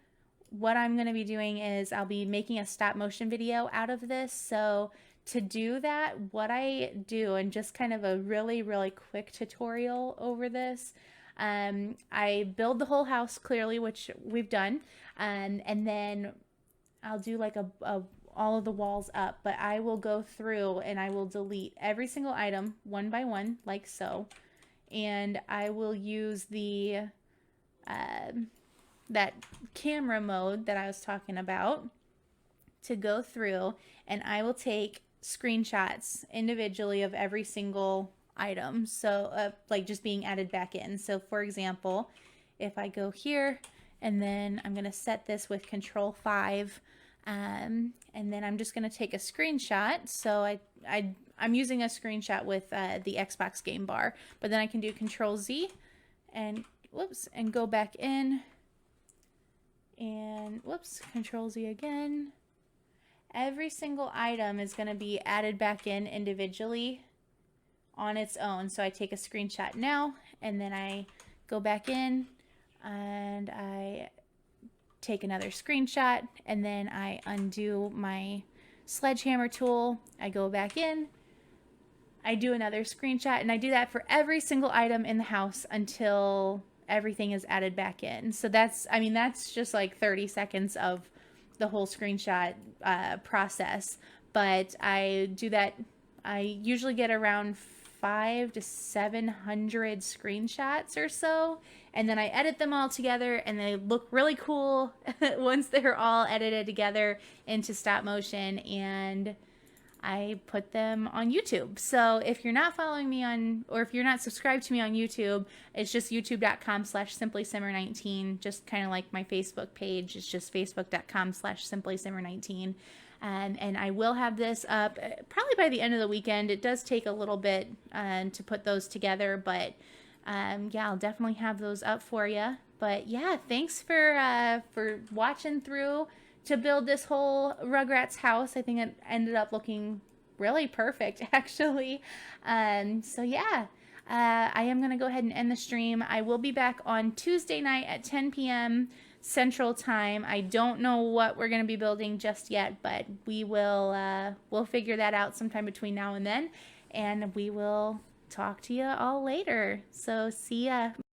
what I'm going to be doing is I'll be making a stop motion video out of this. So to do that, what I do, and just kind of a really, really quick tutorial over this, I build the whole house clearly, which we've done, and then I'll do like all of the walls up, but I will go through and I will delete every single item one by one, like so, and I will use the that camera mode that I was talking about to go through, and I will take screenshots individually of every single item, so like just being added back in. So for example, if I go here and then I'm going to set this with Control 5, and then I'm just going to take a screenshot. So I'm using a screenshot with the Xbox game bar, but then I can do Control Z and whoops, and go back in, and whoops, Control Z again. Every single item is going to be added back in individually on its own. So I take a screenshot now, and then I go back in and I take another screenshot, and then I undo my sledgehammer tool. I go back in, I do another screenshot, and I do that for every single item in the house until everything is added back in. So that's, I mean, that's just like 30 seconds of the whole screenshot process, but I do that. I usually get around 500 to 700 screenshots or so, and then I edit them all together, and they look really cool once they're all edited together into stop motion, and I put them on YouTube. So if you're not following me on, or if you're not subscribed to me on YouTube, it's just youtube.com/simplysimmer19, just kind of like my Facebook page. It's just facebook.com/simplysimmer19. And I will have this up probably by the end of the weekend. It does take a little bit to put those together, but yeah, I'll definitely have those up for you. But yeah, thanks for watching through to build this whole Rugrats house. I think it ended up looking really perfect, actually. So yeah, I am going to go ahead and end the stream. I will be back on Tuesday night at 10 p.m. Central Time. I don't know what we're going to be building just yet, but we will we'll figure that out sometime between now and then, and we will talk to you all later. So see ya.